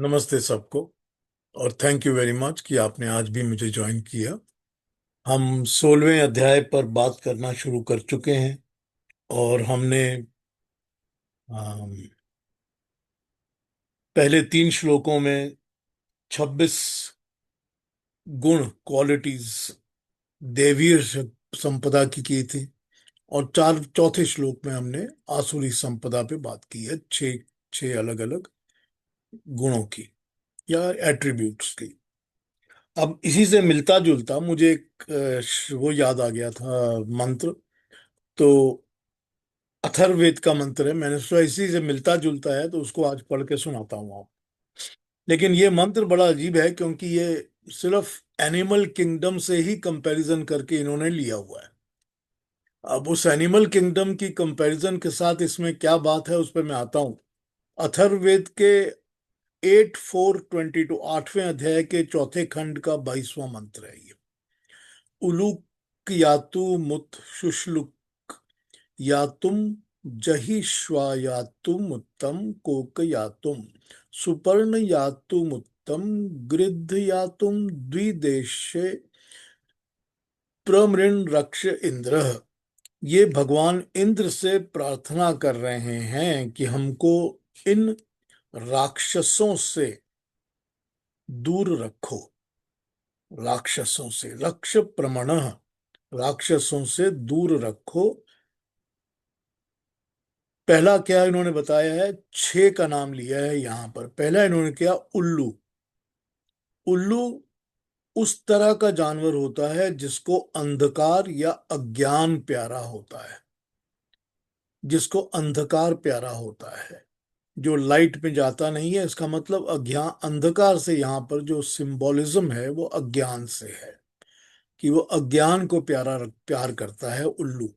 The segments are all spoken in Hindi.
नमस्ते सबको। और थैंक यू वेरी मच कि आपने आज भी मुझे ज्वाइन किया। हम 16वें अध्याय पर बात करना शुरू कर चुके हैं। और हमने अम, पहले 3 श्लोकों में 26 गुण क्वालिटीज दैवीय संपदा की थी। और चौथे श्लोक में हमने आसुरी संपदा पे बात की है, छह छह अलग अलग गुणों की या एट्रीब्यूट्स की। अब इसी से मिलता जुलता मुझे एक वो याद आ गया था, मंत्र। तो अथर्ववेद का मंत्र है, मैंने सोचा इसी से मिलता जुलता है तो उसको आज पढ़ के सुनाता हूँ आप। लेकिन ये मंत्र बड़ा अजीब है क्योंकि ये सिर्फ एनिमल किंगडम से ही कंपैरिजन करके इन्होंने लिया हुआ है। अब उस एनिमल किंगडम की कंपैरिजन के साथ इसमें क्या बात है उस पर मैं आता हूँ। अथर्ववेद के 8:4:22 8वें अध्याय के चौथे खंड का 22वां मंत्र है ये। उलूक यातु मुत शुश्लुक यातुम जहिष्वा यातुम उत्तम कोक यातुम सुपर्ण यातुम उत्तम गृध्र यातुम द्विदेशे प्रमृण रक्ष इंद्र। ये भगवान इंद्र से प्रार्थना कर रहे हैं कि हमको इन राक्षसों से दूर रखो। राक्षसों से रक्ष प्रमण, राक्षसों से दूर रखो। पहला क्या इन्होंने बताया है, छह का नाम लिया है यहां पर। पहला इन्होंने किया उल्लू। उल्लू उस तरह का जानवर होता है जिसको अंधकार या अज्ञान प्यारा होता है। जिसको अंधकार प्यारा होता है, जो लाइट में जाता नहीं है। इसका मतलब अज्ञान, अंधकार से यहाँ पर जो सिंबोलिज्म है वो अज्ञान से है, कि वो अज्ञान को प्यार करता है उल्लू।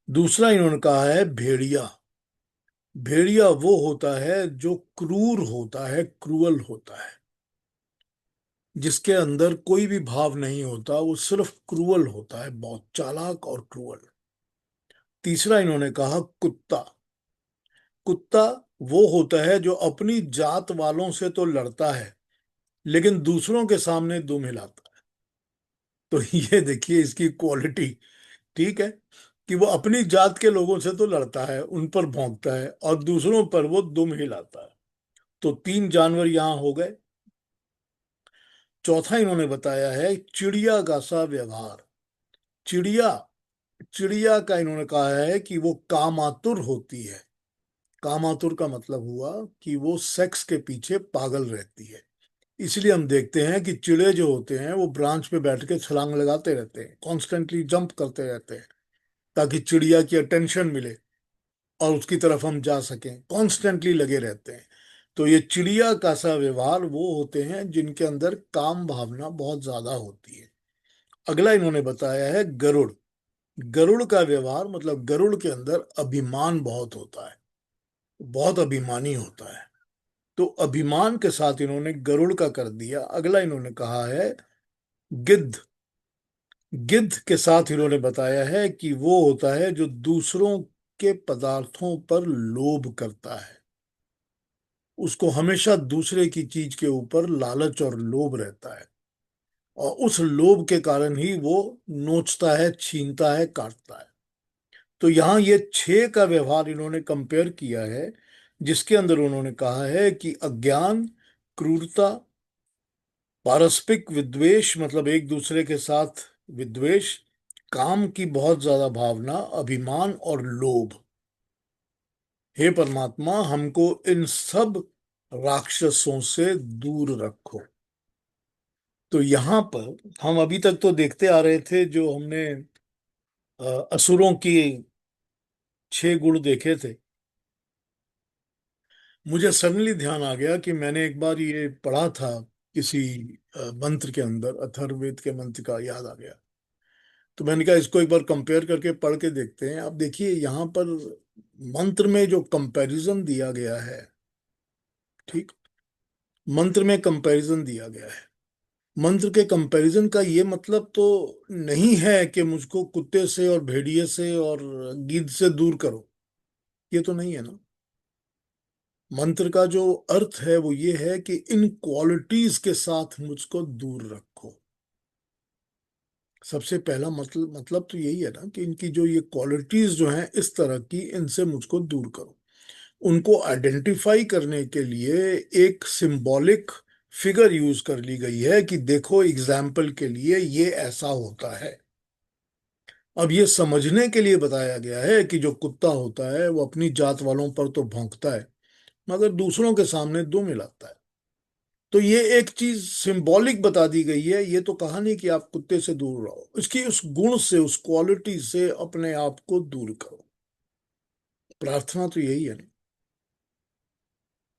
दूसरा इन्होंने कहा है भेड़िया। भेड़िया वो होता है जो क्रूर होता है, क्रूअल होता है, जिसके अंदर कोई भी भाव नहीं होता, वो सिर्फ क्रूअल होता है, बहुत चालाक और क्रूअल। तीसरा इन्होंने कहा कुत्ता। कुत्ता वो होता है जो अपनी जात वालों से तो लड़ता है लेकिन दूसरों के सामने दुम हिलाता है। तो ये देखिए इसकी क्वालिटी। ठीक है, कि वो अपनी जात के लोगों से तो लड़ता है, उन पर भौंकता है, और दूसरों पर वो दुम हिलाता है। तो 3 जानवर यहां हो गए। चौथा इन्होंने बताया है चिड़िया का सा व्यवहार। चिड़िया, चिड़िया का इन्होंने कहा है कि वो कामातुर होती है। कामातुर का मतलब हुआ कि वो सेक्स के पीछे पागल रहती है। इसलिए हम देखते हैं कि चिड़े जो होते हैं वो ब्रांच पे बैठ के छलांग लगाते रहते हैं, कॉन्स्टेंटली जंप करते रहते हैं, ताकि चिड़िया की अटेंशन मिले और उसकी तरफ हम जा सकें, कॉन्स्टेंटली लगे रहते हैं। तो ये चिड़िया का सा व्यवहार वो होते हैं जिनके अंदर काम भावना बहुत ज्यादा होती है। अगला इन्होंने बताया है गरुड़। गरुड़ का व्यवहार मतलब गरुड़ के अंदर अभिमान बहुत होता है, बहुत अभिमानी होता है। तो अभिमान के साथ इन्होंने गरुड़ का कर दिया। अगला इन्होंने कहा है गिद्ध। गिद्ध के साथ इन्होंने बताया है कि वो होता है जो दूसरों के पदार्थों पर लोभ करता है। उसको हमेशा दूसरे की चीज के ऊपर लालच और लोभ रहता है, और उस लोभ के कारण ही वो नोचता है, छीनता है, काटता है। तो यहाँ ये 6 का व्यवहार इन्होंने कंपेयर किया है, जिसके अंदर उन्होंने कहा है कि अज्ञान, क्रूरता, पारस्परिक विद्वेष मतलब एक दूसरे के साथ विद्वेष, काम की बहुत ज्यादा भावना, अभिमान और लोभ। हे परमात्मा, हमको इन सब राक्षसों से दूर रखो। तो यहाँ पर हम अभी तक तो देखते आ रहे थे, जो हमने असुरों की 6 गुण देखे थे। मुझे सडनली ध्यान आ गया कि मैंने एक बार ये पढ़ा था किसी मंत्र के अंदर, अथर्ववेद के मंत्र का याद आ गया। तो मैंने कहा इसको एक बार कंपेयर करके पढ़ के देखते हैं। अब देखिए यहाँ पर मंत्र में जो कंपैरिजन दिया गया है, ठीक, मंत्र में कंपैरिजन दिया गया है। मंत्र के कंपैरिजन का ये मतलब तो नहीं है कि मुझको कुत्ते से और भेड़िए से और गिद्ध से दूर करो। ये तो नहीं है ना। मंत्र का जो अर्थ है वो ये है कि इन क्वालिटीज के साथ मुझको दूर रखो। सबसे पहला मतलब तो यही है ना कि इनकी जो ये क्वालिटीज जो हैं इस तरह की, इनसे मुझको दूर करो। उनको आइडेंटिफाई करने के लिए एक सिंबॉलिक फिगर यूज कर ली गई है कि देखो एग्जाम्पल के लिए ये ऐसा होता है। अब ये समझने के लिए बताया गया है कि जो कुत्ता होता है वो अपनी जात वालों पर तो भौंकता है, मगर दूसरों के सामने दुम मिलाता है। तो ये एक चीज सिंबॉलिक बता दी गई है। ये तो कहा नहीं कि आप कुत्ते से दूर रहो, इसकी उस गुण से, उस क्वालिटी से अपने आप को दूर करो। प्रार्थना तो यही है ना।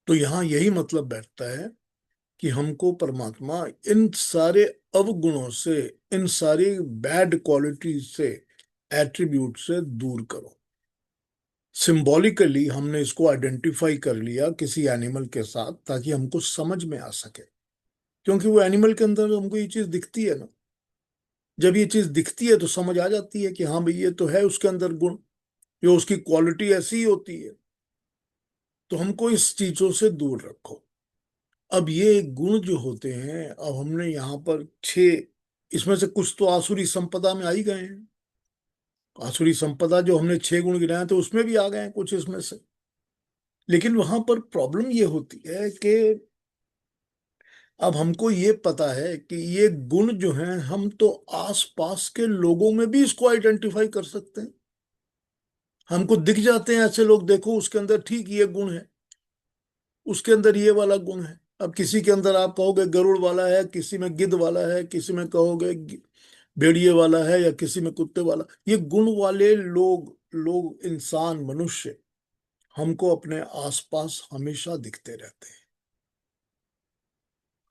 तो यहाँ यही मतलब बैठता है कि हमको परमात्मा इन सारे अवगुणों से, इन सारी बैड क्वालिटी से, एट्रीब्यूट से दूर करो। सिंबॉलिकली हमने इसको आइडेंटिफाई कर लिया किसी एनिमल के साथ ताकि हमको समझ में आ सके, क्योंकि वो एनिमल के अंदर हमको ये चीज दिखती है ना। जब ये चीज दिखती है तो समझ आ जाती है कि हाँ भाई ये तो है उसके अंदर गुण, ये उसकी क्वालिटी ऐसी ही होती है। तो हमको इस चीजों से दूर रखो। अब ये गुण जो होते हैं, अब हमने यहाँ पर छह, इसमें से कुछ तो आसुरी संपदा में आ ही गए हैं। आसुरी संपदा जो हमने छह गुण गिनाए थे उसमें भी आ गए हैं कुछ इसमें से। लेकिन वहां पर प्रॉब्लम ये होती है कि अब हमको ये पता है कि ये गुण जो हैं हम तो आसपास के लोगों में भी इसको आइडेंटिफाई कर सकते हैं। हमको दिख जाते हैं ऐसे लोग, देखो उसके अंदर ठीक ये गुण है, उसके अंदर ये वाला गुण है। अब किसी के अंदर आप कहोगे गरुड़ वाला है, किसी में गिद्ध वाला है, किसी में कहोगे भेड़िए वाला है, या किसी में कुत्ते वाला। ये गुण वाले लोग, इंसान, मनुष्य हमको अपने आसपास हमेशा दिखते रहते हैं,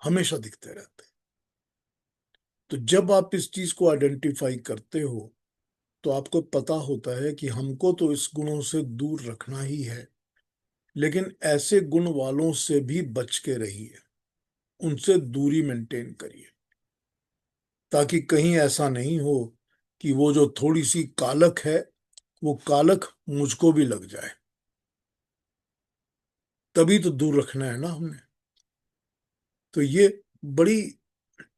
हमेशा दिखते रहते हैं। तो जब आप इस चीज को आइडेंटिफाई करते हो तो आपको पता होता है कि हमको तो इस गुणों से दूर रखना ही है, लेकिन ऐसे गुण वालों से भी बच के रहिए, उनसे दूरी मेंटेन करिए, ताकि कहीं ऐसा नहीं हो कि वो जो थोड़ी सी कालक है, वो कालक मुझको भी लग जाए। तभी तो दूर रखना है ना हमने। तो ये बड़ी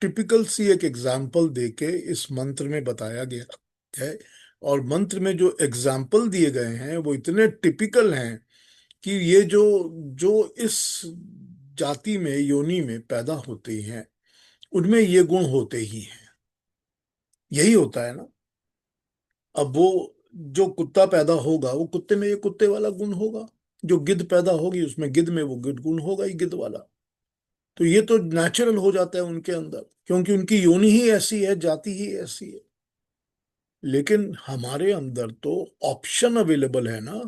टिपिकल सी एक एग्जाम्पल देके इस मंत्र में बताया गया है। और मंत्र में जो एग्जाम्पल दिए गए हैं वो इतने टिपिकल हैं कि ये जो जो इस जाति में, योनि में पैदा होते हैं, उनमें ये गुण होते ही हैं। यही होता है ना। अब वो जो कुत्ता पैदा होगा वो कुत्ते में ये कुत्ते वाला गुण होगा, जो गिद्ध पैदा होगी उसमें गिद्ध में वो गिद्ध गुण होगा ही, गिद्ध वाला। तो ये तो नेचुरल हो जाता है उनके अंदर, क्योंकि उनकी योनि ही ऐसी है, जाति ही ऐसी है। लेकिन हमारे अंदर तो ऑप्शन अवेलेबल है ना।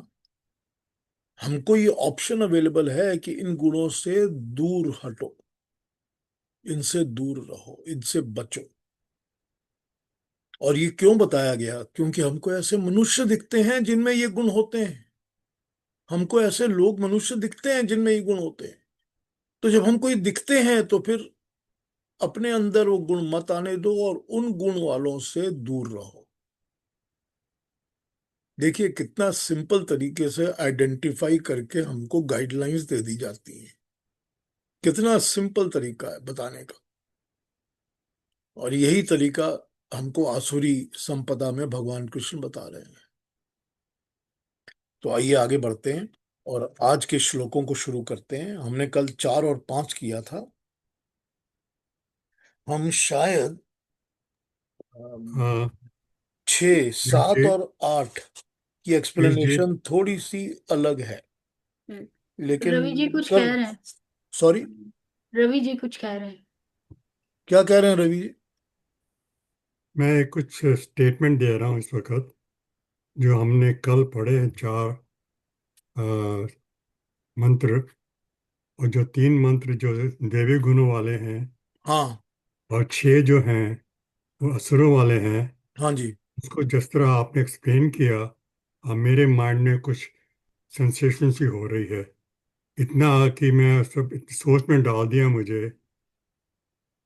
हमको ये ऑप्शन अवेलेबल है कि इन गुणों से दूर हटो, इनसे दूर रहो, इनसे बचो। और ये क्यों बताया गया? क्योंकि हमको ऐसे मनुष्य दिखते हैं जिनमें ये गुण होते हैं। हमको ऐसे लोग, मनुष्य दिखते हैं जिनमें ये गुण होते हैं। तो जब हमको ये दिखते हैं तो फिर अपने अंदर वो गुण मत आने दो और उन गुण वालों से दूर रहो। देखिए कितना सिंपल तरीके से आइडेंटिफाई करके हमको गाइडलाइंस दे दी जाती हैं। कितना सिंपल तरीका है बताने का। और यही तरीका हमको आसुरी संपदा में भगवान कृष्ण बता रहे हैं। तो आइए आगे बढ़ते हैं और आज के श्लोकों को शुरू करते हैं। हमने कल 4 और 5 किया था। हम शायद हाँ। 6, 7 जी। और 8 की जी। एक्सप्लेनेशन थोड़ी सी अलग है, लेकिन रवि जी कुछ कर, कह रहे हैं। सॉरी, रवि जी कुछ कह रहे हैं। क्या कह रहे हैं रवि जी? मैं कुछ स्टेटमेंट दे रहा हूँ इस वक्त, जो हमने कल पढ़े हैं, चार अ, मंत्र। और जो तीन मंत्र जो देवी गुणों वाले हैं, हाँ, और छह जो हैं वो असुरों वाले हैं। हाँ जी। उसको जिस तरह आपने एक्सप्लेन किया, मेरे माइंड में कुछ सेंसेशन सी हो रही है। इतना कि मैं सब सोच में डाल दिया मुझे।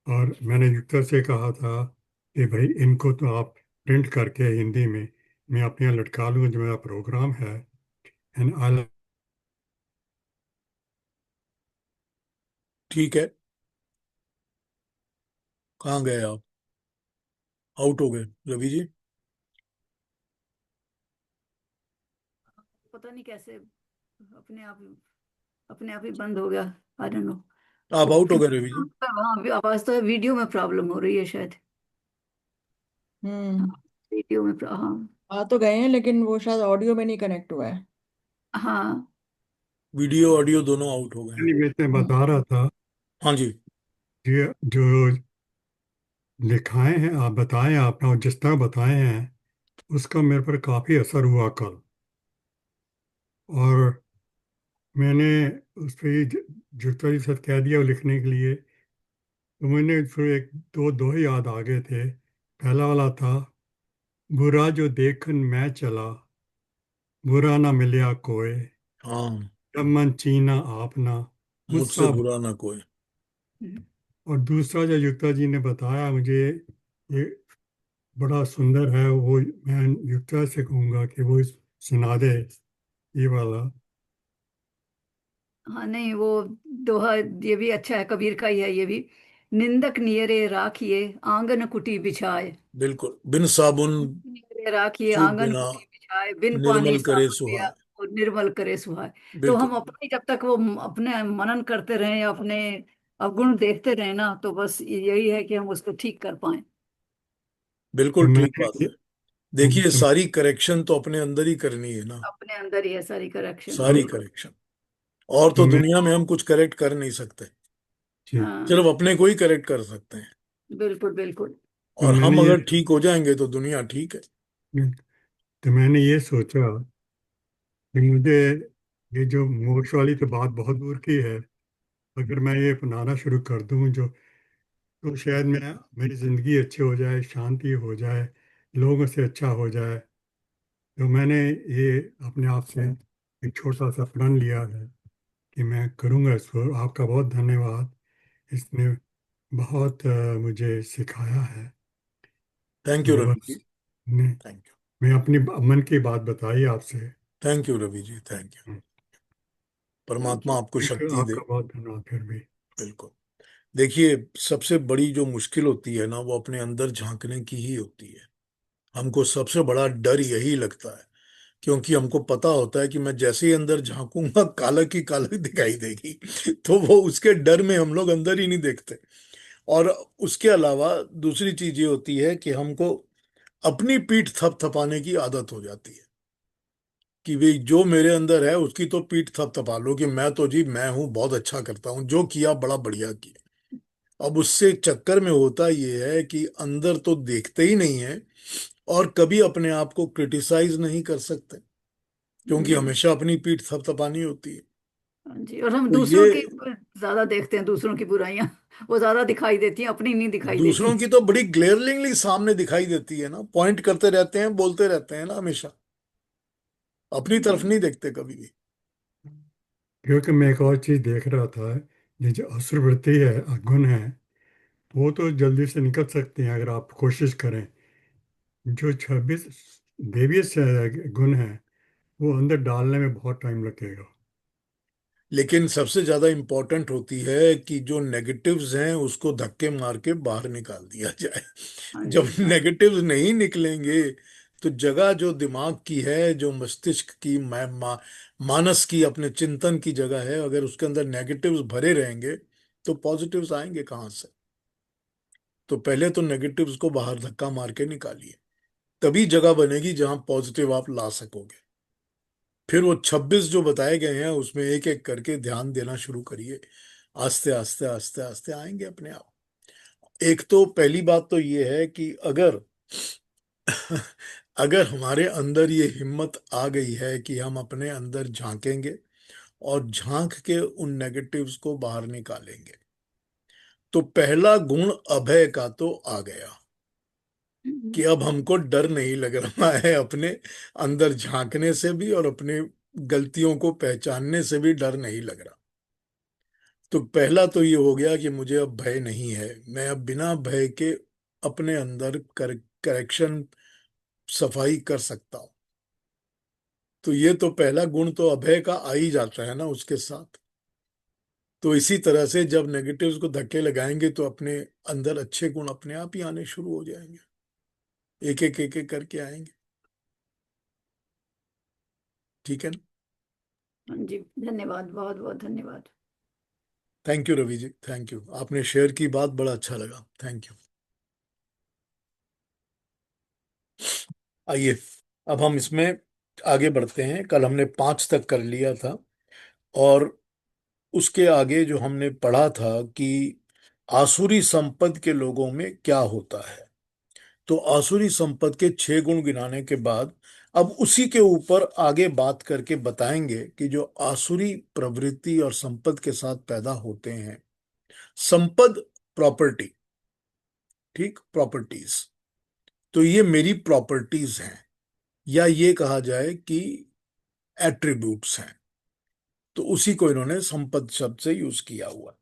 और मैंने युक्ता से कहा था कि भाई इनको तो आप प्रिंट करके हिंदी में मैं अपने यहाँ लटका लूँगा, जो मेरा प्रोग्राम है। एंड आई ठीक है। कहाँ गए आप? आउट हो गए रवि जी। पता नहीं कैसे अपने आप अपने आप ही बंद हो गया। I don't know. आप वो आउट हो गए रवि जी। हाँ, आवाज तो है, वीडियो में प्रॉब्लम हो रही है शायद। हाँ, हम्म। वीडियो में हाँ। आ तो गए हैं लेकिन वो शायद ऑडियो में नहीं कनेक्ट हुआ है। हाँ। वीडियो ऑडियो दोनों आउट हो गए हैं। मैं इतने बता रहा था हाँ जी। कि जो लिखाए हैं आप बताएं आपने और जिस तरह बताए हैं उसका मेरे पर काफ़ी असर हुआ कल। और मैंने उस पर जुगता जी से कह दिया वो लिखने के लिए। तो मैंने फिर एक दो ही याद आ गए थे। पहला वाला था, बुरा जो देखन मैं चला, बुरा ना मिलया कोय, हाँ। जब मन चीना आपना, मुझसे मुझसा। बुरा ना कोई। हम्म। और दूसरा जो युक्ता जी ने बताया मुझे, ये बड़ा सुंदर है। वो मैं युक्ता से कहूँगा कि वो सुना दे ये वाला। हाँ, नहीं वो दोहा ये भी अच्छा है, कबीर का ही है ये भी। निंदक नियरे राखिए, आंगन कुटी बिछाए। बिल्कुल। बिन साबुन नियरे राखिए, सूप आंगन बिना कुटी बिछाए, बिन पानी निर्मल करे साबुन पिया, सुहाए। और निर्मल करे सुहाए। तो बिल्कुल। हम अपनी जब तक वो अपने मनन करते रहें, अपने अवगुण देखते रहें ना, तो बस यही है कि हम उसको ठीक कर पाए। तो बिल्कुल ठीक मैंने बात है। देखिए, तो सारी करेक्शन तो अपने अंदर ही करनी है ना। अपने अंदर ही है सारी करेक्शन, सारी बिल्कुल। करेक्शन। और तो तो मैं दुनिया में हम कुछ करेक्ट कर नहीं सकते। जी, हाँ, सिर्फ अपने को ही करेक्ट कर सकते हैं। बिल्कुल बिल्कुल। तो और हम मैंने ये अगर ठीक हो जाएंगे तो दुनिया ठीक है। तो मैंने ये सोचा कि मुझे ये जो मोक्ष वाली तो बात बहुत दूर की है, अगर मैं ये अपनाना शुरू कर दूं जो, तो शायद मैं मेरी ज़िंदगी अच्छी हो जाए, शांति हो जाए, लोगों से अच्छा हो जाए। तो मैंने ये अपने आप से एक छोटा सा प्रण लिया है कि मैं करूँगा इसको। आपका बहुत धन्यवाद, इसने बहुत मुझे सिखाया है। थैंक यू तो रवि जी। बस ने, थैंक यू। मैं अपनी मन की बात बताई आपसे। Thank you Ravi ji. Thank you. Thank परमात्मा यू। आपको फिर शक्ति दे। आपका बहुत धन्यवाद फिर भी। बिल्कुल। देखिए, सबसे बड़ी जो मुश्किल होती है ना, वो अपने अंदर झांकने की ही होती है। हमको सबसे बड़ा डर यही लगता है, क्योंकि हमको पता होता है कि मैं जैसे ही अंदर झांकूंगा काला की काला दिखाई देगी। तो वो उसके डर में हम लोग अंदर ही नहीं देखते। और उसके अलावा दूसरी चीज ये होती है कि हमको अपनी पीठ थपथपाने की आदत हो जाती है कि भाई जो मेरे अंदर है उसकी तो पीठ थपथपा लो कि मैं तो जी मैं हूं, बहुत अच्छा करता हूं, जो किया बड़ा बढ़िया किया। अब उससे चक्कर में होता ये है कि अंदर तो देखते ही नहीं है, और कभी अपने आप को क्रिटिसाइज नहीं कर सकते, क्योंकि हम्म। हमेशा अपनी पीठ थपथपानी होती है। हाँ जी, और हम तो ये दूसरों की ज्यादा देखते हैं, दूसरों की बुराइयां वो ज्यादा दिखाई देती हैं, अपनी नहीं दिखाई देती। दूसरों की तो बड़ी ग्लेयरलिंगली सामने दिखाई देती है ना, पॉइंट करते रहते हैं, बोलते रहते हैं ना हमेशा। अपनी तरफ हम्म। नहीं देखते कभी भी। क्योंकि मैं एक और चीज़ देख रहा था, ये जो असुरवृत्ति है, गुण है, वो तो जल्दी से निकल सकते हैं अगर आप कोशिश करें। जो 26 देवीय से गुण है, वो अंदर डालने में बहुत टाइम लगेगा। लेकिन सबसे ज्यादा इंपॉर्टेंट होती है कि जो नेगेटिव्स हैं उसको धक्के मार के बाहर निकाल दिया जाए। हाँ जब जी, हाँ। नेगेटिव्स नहीं निकलेंगे तो जगह जो दिमाग की है, जो मस्तिष्क की, मानस की, अपने चिंतन की जगह है, अगर उसके अंदर नेगेटिव्स भरे रहेंगे तो पॉजिटिव्स आएंगे कहाँ से? तो पहले तो नेगेटिव्स को बाहर धक्का मार के निकालिए, तभी जगह बनेगी जहां पॉजिटिव आप ला सकोगे। फिर वो 26 जो बताए गए हैं उसमें एक एक करके ध्यान देना शुरू करिए। आस्ते आस्ते आस्ते आस्ते आएंगे अपने आप। एक तो पहली बात तो ये है कि अगर अगर हमारे अंदर ये हिम्मत आ गई है कि हम अपने अंदर झांकेंगे और झांक के उन नेगेटिव्स को बाहर निकालेंगे, तो पहला गुण अभय का तो आ गया कि अब हमको डर नहीं लग रहा है अपने अंदर झांकने से भी, और अपने गलतियों को पहचानने से भी डर नहीं लग रहा। तो पहला तो ये हो गया कि मुझे अब भय नहीं है, मैं अब बिना भय के अपने अंदर करेक्शन, सफाई कर सकता हूं। तो ये तो पहला गुण तो अभय का आ ही जाता है ना उसके साथ। तो इसी तरह से जब नेगेटिव्स को धक्के लगाएंगे तो अपने अंदर अच्छे गुण अपने आप ही आने शुरू हो जाएंगे, एक एक करके आएंगे। ठीक है ना? हाँ जी, धन्यवाद, बहुत बहुत धन्यवाद। Thank you Ravi ji, thank you, आपने शेयर की बात बड़ा अच्छा लगा, थैंक यू। आइए अब हम इसमें आगे बढ़ते हैं। कल हमने 5 तक कर लिया था, और उसके आगे जो हमने पढ़ा था कि आसुरी संपद के लोगों में क्या होता है। तो आसुरी संपद के 6 गुण गिनाने के बाद अब उसी के ऊपर आगे बात करके बताएंगे कि जो आसुरी प्रवृत्ति और संपद के साथ पैदा होते हैं, संपद प्रॉपर्टी, ठीक, प्रॉपर्टीज, तो ये मेरी प्रॉपर्टीज हैं, या ये कहा जाए कि एट्रीब्यूट्स हैं। तो उसी को इन्होंने संपद शब्द से यूज किया हुआ।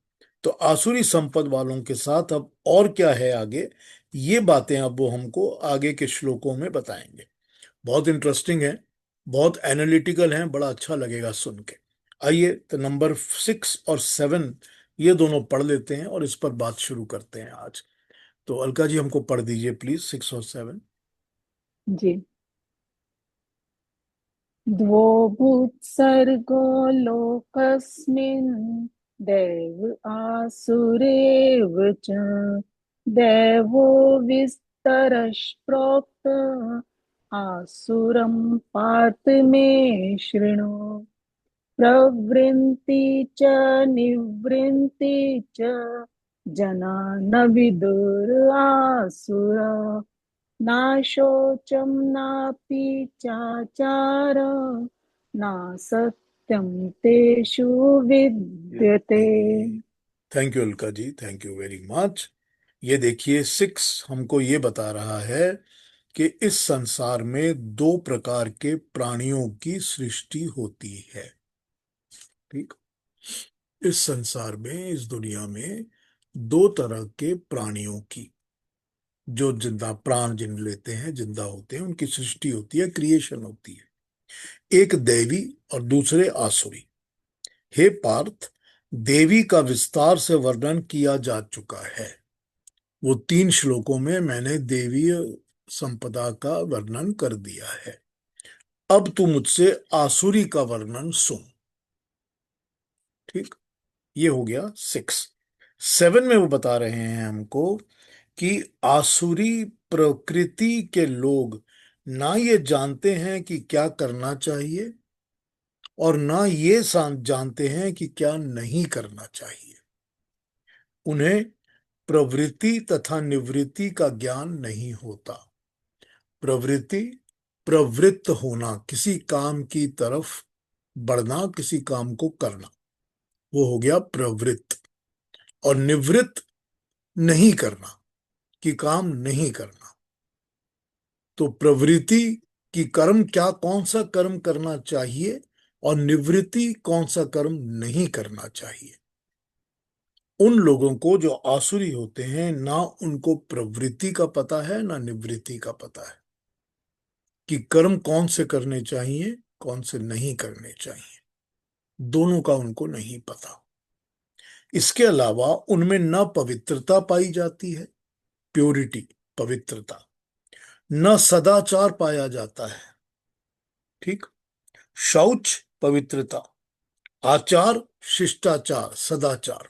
तो आसुरी संपद वालों के साथ अब और क्या है आगे, ये बातें अब वो हमको आगे के श्लोकों में बताएंगे। बहुत इंटरेस्टिंग है, बहुत एनालिटिकल है, बड़ा अच्छा लगेगा सुन के। आइए तो नंबर 6 और 7 ये दोनों पढ़ लेते हैं और इस पर बात शुरू करते हैं आज। तो अलका जी हमको पढ़ दीजिए प्लीज 6 और 7। जी। द्वौ भूत्सर्गो लोकस्मिन् दैव आसुरेव च दैवो विस्तरश प्रोक्त आसुरं पार्थ मे शृणु प्रवृत्ति च निवृत्ति च जना न विदुरासुरा नाशोचं नापि चाचार ना सत्यं तेषु विद्यते। Thank you Alka ji, thank you very much. ये देखिए 6 हमको ये बता रहा है कि इस संसार में 2 प्रकार के प्राणियों की सृष्टि होती है। ठीक, इस संसार में, इस दुनिया में 2 तरह के प्राणियों की, जो जिंदा प्राण जिन लेते हैं, जिंदा होते हैं, उनकी सृष्टि होती है, क्रिएशन होती है। एक देवी और दूसरे आसुरी। हे पार्थ, देवी का विस्तार से वर्णन किया जा चुका है। वो 3 श्लोकों में मैंने देवीय संपदा का वर्णन कर दिया है। अब तू मुझसे आसुरी का वर्णन सुन। ठीक, ये हो गया 6। 7 में वो बता रहे हैं हमको कि आसुरी प्रकृति के लोग ना ये जानते हैं कि क्या करना चाहिए, और ना ये जानते हैं कि क्या नहीं करना चाहिए। उन्हें प्रवृत्ति तथा निवृत्ति का ज्ञान नहीं होता। प्रवृत्ति, प्रवृत्त होना, किसी काम की तरफ बढ़ना, किसी काम को करना, वो हो गया प्रवृत्त। और निवृत्त, नहीं करना, कि काम नहीं करना। तो प्रवृत्ति की कर्म, क्या कौन सा कर्म करना चाहिए, और निवृत्ति कौन सा कर्म नहीं करना चाहिए। उन लोगों को जो आसुरी होते हैं, ना उनको प्रवृत्ति का पता है ना निवृत्ति का पता है, कि कर्म कौन से करने चाहिए, कौन से नहीं करने चाहिए, दोनों का उनको नहीं पता। इसके अलावा उनमें न पवित्रता पाई जाती है, प्योरिटी, पवित्रता, न सदाचार पाया जाता है। ठीक, शौच पवित्रता, आचार शिष्टाचार सदाचार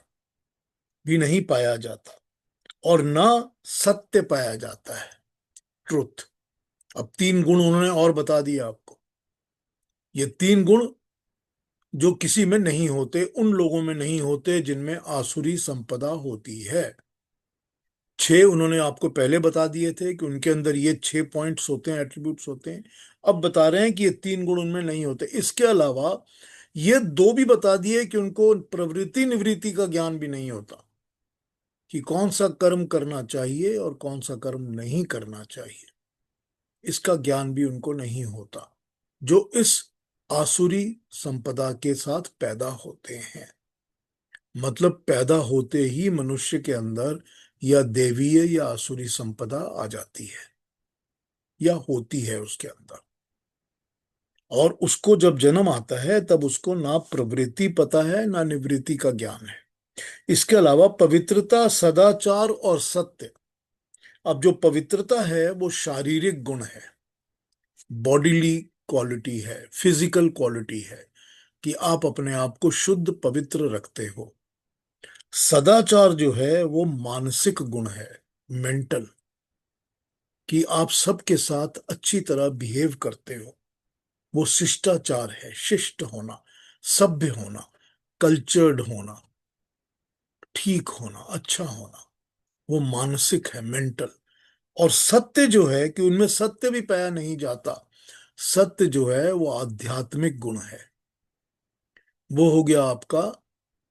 भी नहीं पाया जाता, और न सत्य पाया जाता है, ट्रुथ। अब 3 गुण उन्होंने और बता दिया आपको। ये 3 गुण जो किसी में नहीं होते, उन लोगों में नहीं होते जिनमें आसुरी संपदा होती है। 6 उन्होंने आपको पहले बता दिए थे कि उनके अंदर ये 6 पॉइंट्स होते हैं, एट्रीब्यूट्स होते हैं। अब बता रहे हैं कि ये 3 गुण उनमें नहीं होते। इसके अलावा ये 2 भी बता दिए कि उनको प्रवृत्ति निवृत्ति का ज्ञान भी नहीं होता, कि कौन सा कर्म करना चाहिए और कौन सा कर्म नहीं करना चाहिए, इसका ज्ञान भी उनको नहीं होता, जो इस आसुरी संपदा के साथ पैदा होते हैं। मतलब पैदा होते ही मनुष्य के अंदर या देवीय या आसुरी संपदा आ जाती है, या होती है उसके अंदर। और उसको जब जन्म आता है तब उसको ना प्रवृत्ति पता है ना निवृत्ति का ज्ञान है। इसके अलावा पवित्रता, सदाचार और सत्य। अब जो पवित्रता है वो शारीरिक गुण है, बॉडीली क्वालिटी है, फिजिकल क्वालिटी है, कि आप अपने आप को शुद्ध पवित्र रखते हो। सदाचार जो है वो मानसिक गुण है, मेंटल, कि आप सबके साथ अच्छी तरह बिहेव करते हो। वो शिष्टाचार है, शिष्ट होना, सभ्य होना, कल्चर्ड होना, ठीक होना, अच्छा होना। वो मानसिक है, मेंटल। और सत्य जो है कि उनमें सत्य भी पाया नहीं जाता। सत्य जो है वो आध्यात्मिक गुण है। वो हो गया आपका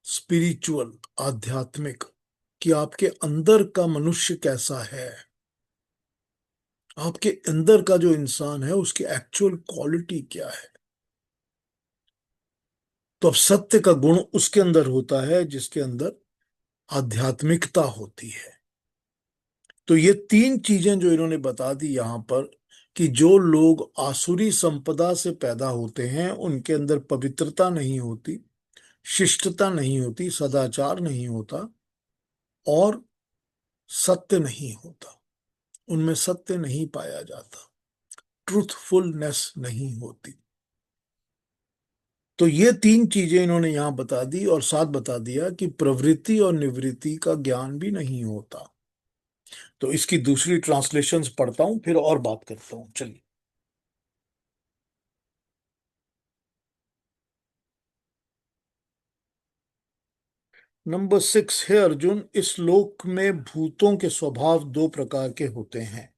स्पिरिचुअल, आध्यात्मिक, कि आपके अंदर का मनुष्य कैसा है, आपके अंदर का जो इंसान है उसकी एक्चुअल क्वालिटी क्या है। तो अब सत्य का गुण उसके अंदर होता है जिसके अंदर आध्यात्मिकता होती है। तो ये तीन चीजें जो इन्होंने बता दी यहां पर, कि जो लोग आसुरी संपदा से पैदा होते हैं उनके अंदर पवित्रता नहीं होती, शिष्टता नहीं होती, सदाचार नहीं होता और सत्य नहीं होता, उनमें सत्य नहीं पाया जाता, ट्रूथफुलनेस नहीं होती। तो ये तीन चीजें इन्होंने यहां बता दी और साथ बता दिया कि प्रवृत्ति और निवृत्ति का ज्ञान भी नहीं होता। तो इसकी दूसरी ट्रांसलेशंस पढ़ता हूं, फिर और बात करता हूं। चलिए। नंबर 6 है, अर्जुन, इस लोक में भूतों के स्वभाव दो प्रकार के होते हैं।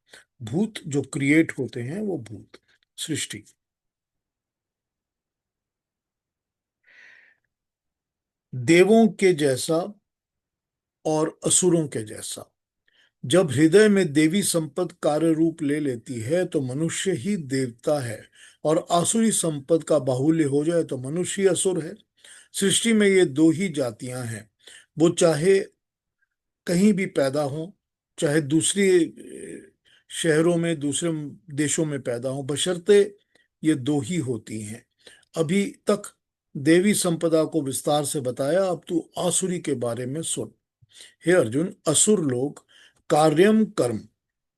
भूत जो क्रिएट होते हैं, वो भूत सृष्टि। देवों के जैसा और असुरों के जैसा। जब हृदय में देवी संपद कार्य रूप ले लेती है तो मनुष्य ही देवता है, और आसुरी संपद का बाहुल्य हो जाए तो मनुष्य ही असुर है। सृष्टि में ये दो ही जातियां हैं, वो चाहे कहीं भी पैदा हो, चाहे दूसरी शहरों में, दूसरे देशों में पैदा हो, बशर्ते ये दो ही होती हैं। अभी तक देवी संपदा को विस्तार से बताया, अब तू आसुरी के बारे में सुन। हे अर्जुन, असुर लोग कार्यम कर्म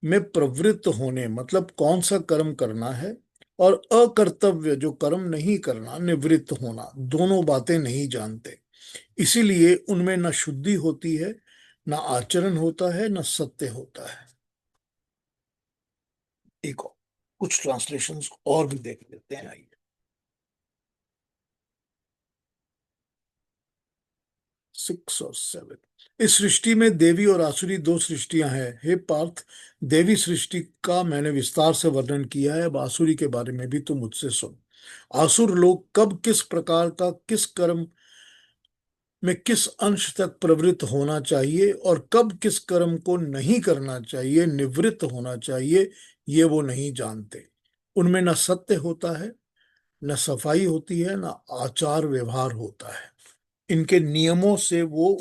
में प्रवृत्त होने, मतलब कौन सा कर्म करना है, और अकर्तव्य जो कर्म नहीं करना, निवृत्त होना, दोनों बातें नहीं जानते। इसीलिए उनमें न शुद्धि होती है, न आचरण होता है, न सत्य होता है। एक और, कुछ ट्रांसलेशंस और भी देख लेते हैं, आइए। 6 और 7। इस सृष्टि में देवी और आसुरी दो सृष्टियां हैं। हे पार्थ, देवी सृष्टि का मैंने विस्तार से वर्णन किया है, अब आसुरी के बारे में भी तुम मुझसे सुन। आसुर लोग कब किस प्रकार का किस कर्म में किस अंश तक प्रवृत्त होना चाहिए और कब किस कर्म को नहीं करना चाहिए, निवृत्त होना चाहिए, ये वो नहीं जानते। उनमें न सत्य होता है, न सफाई होती है, न आचार व्यवहार होता है। इनके नियमों से वो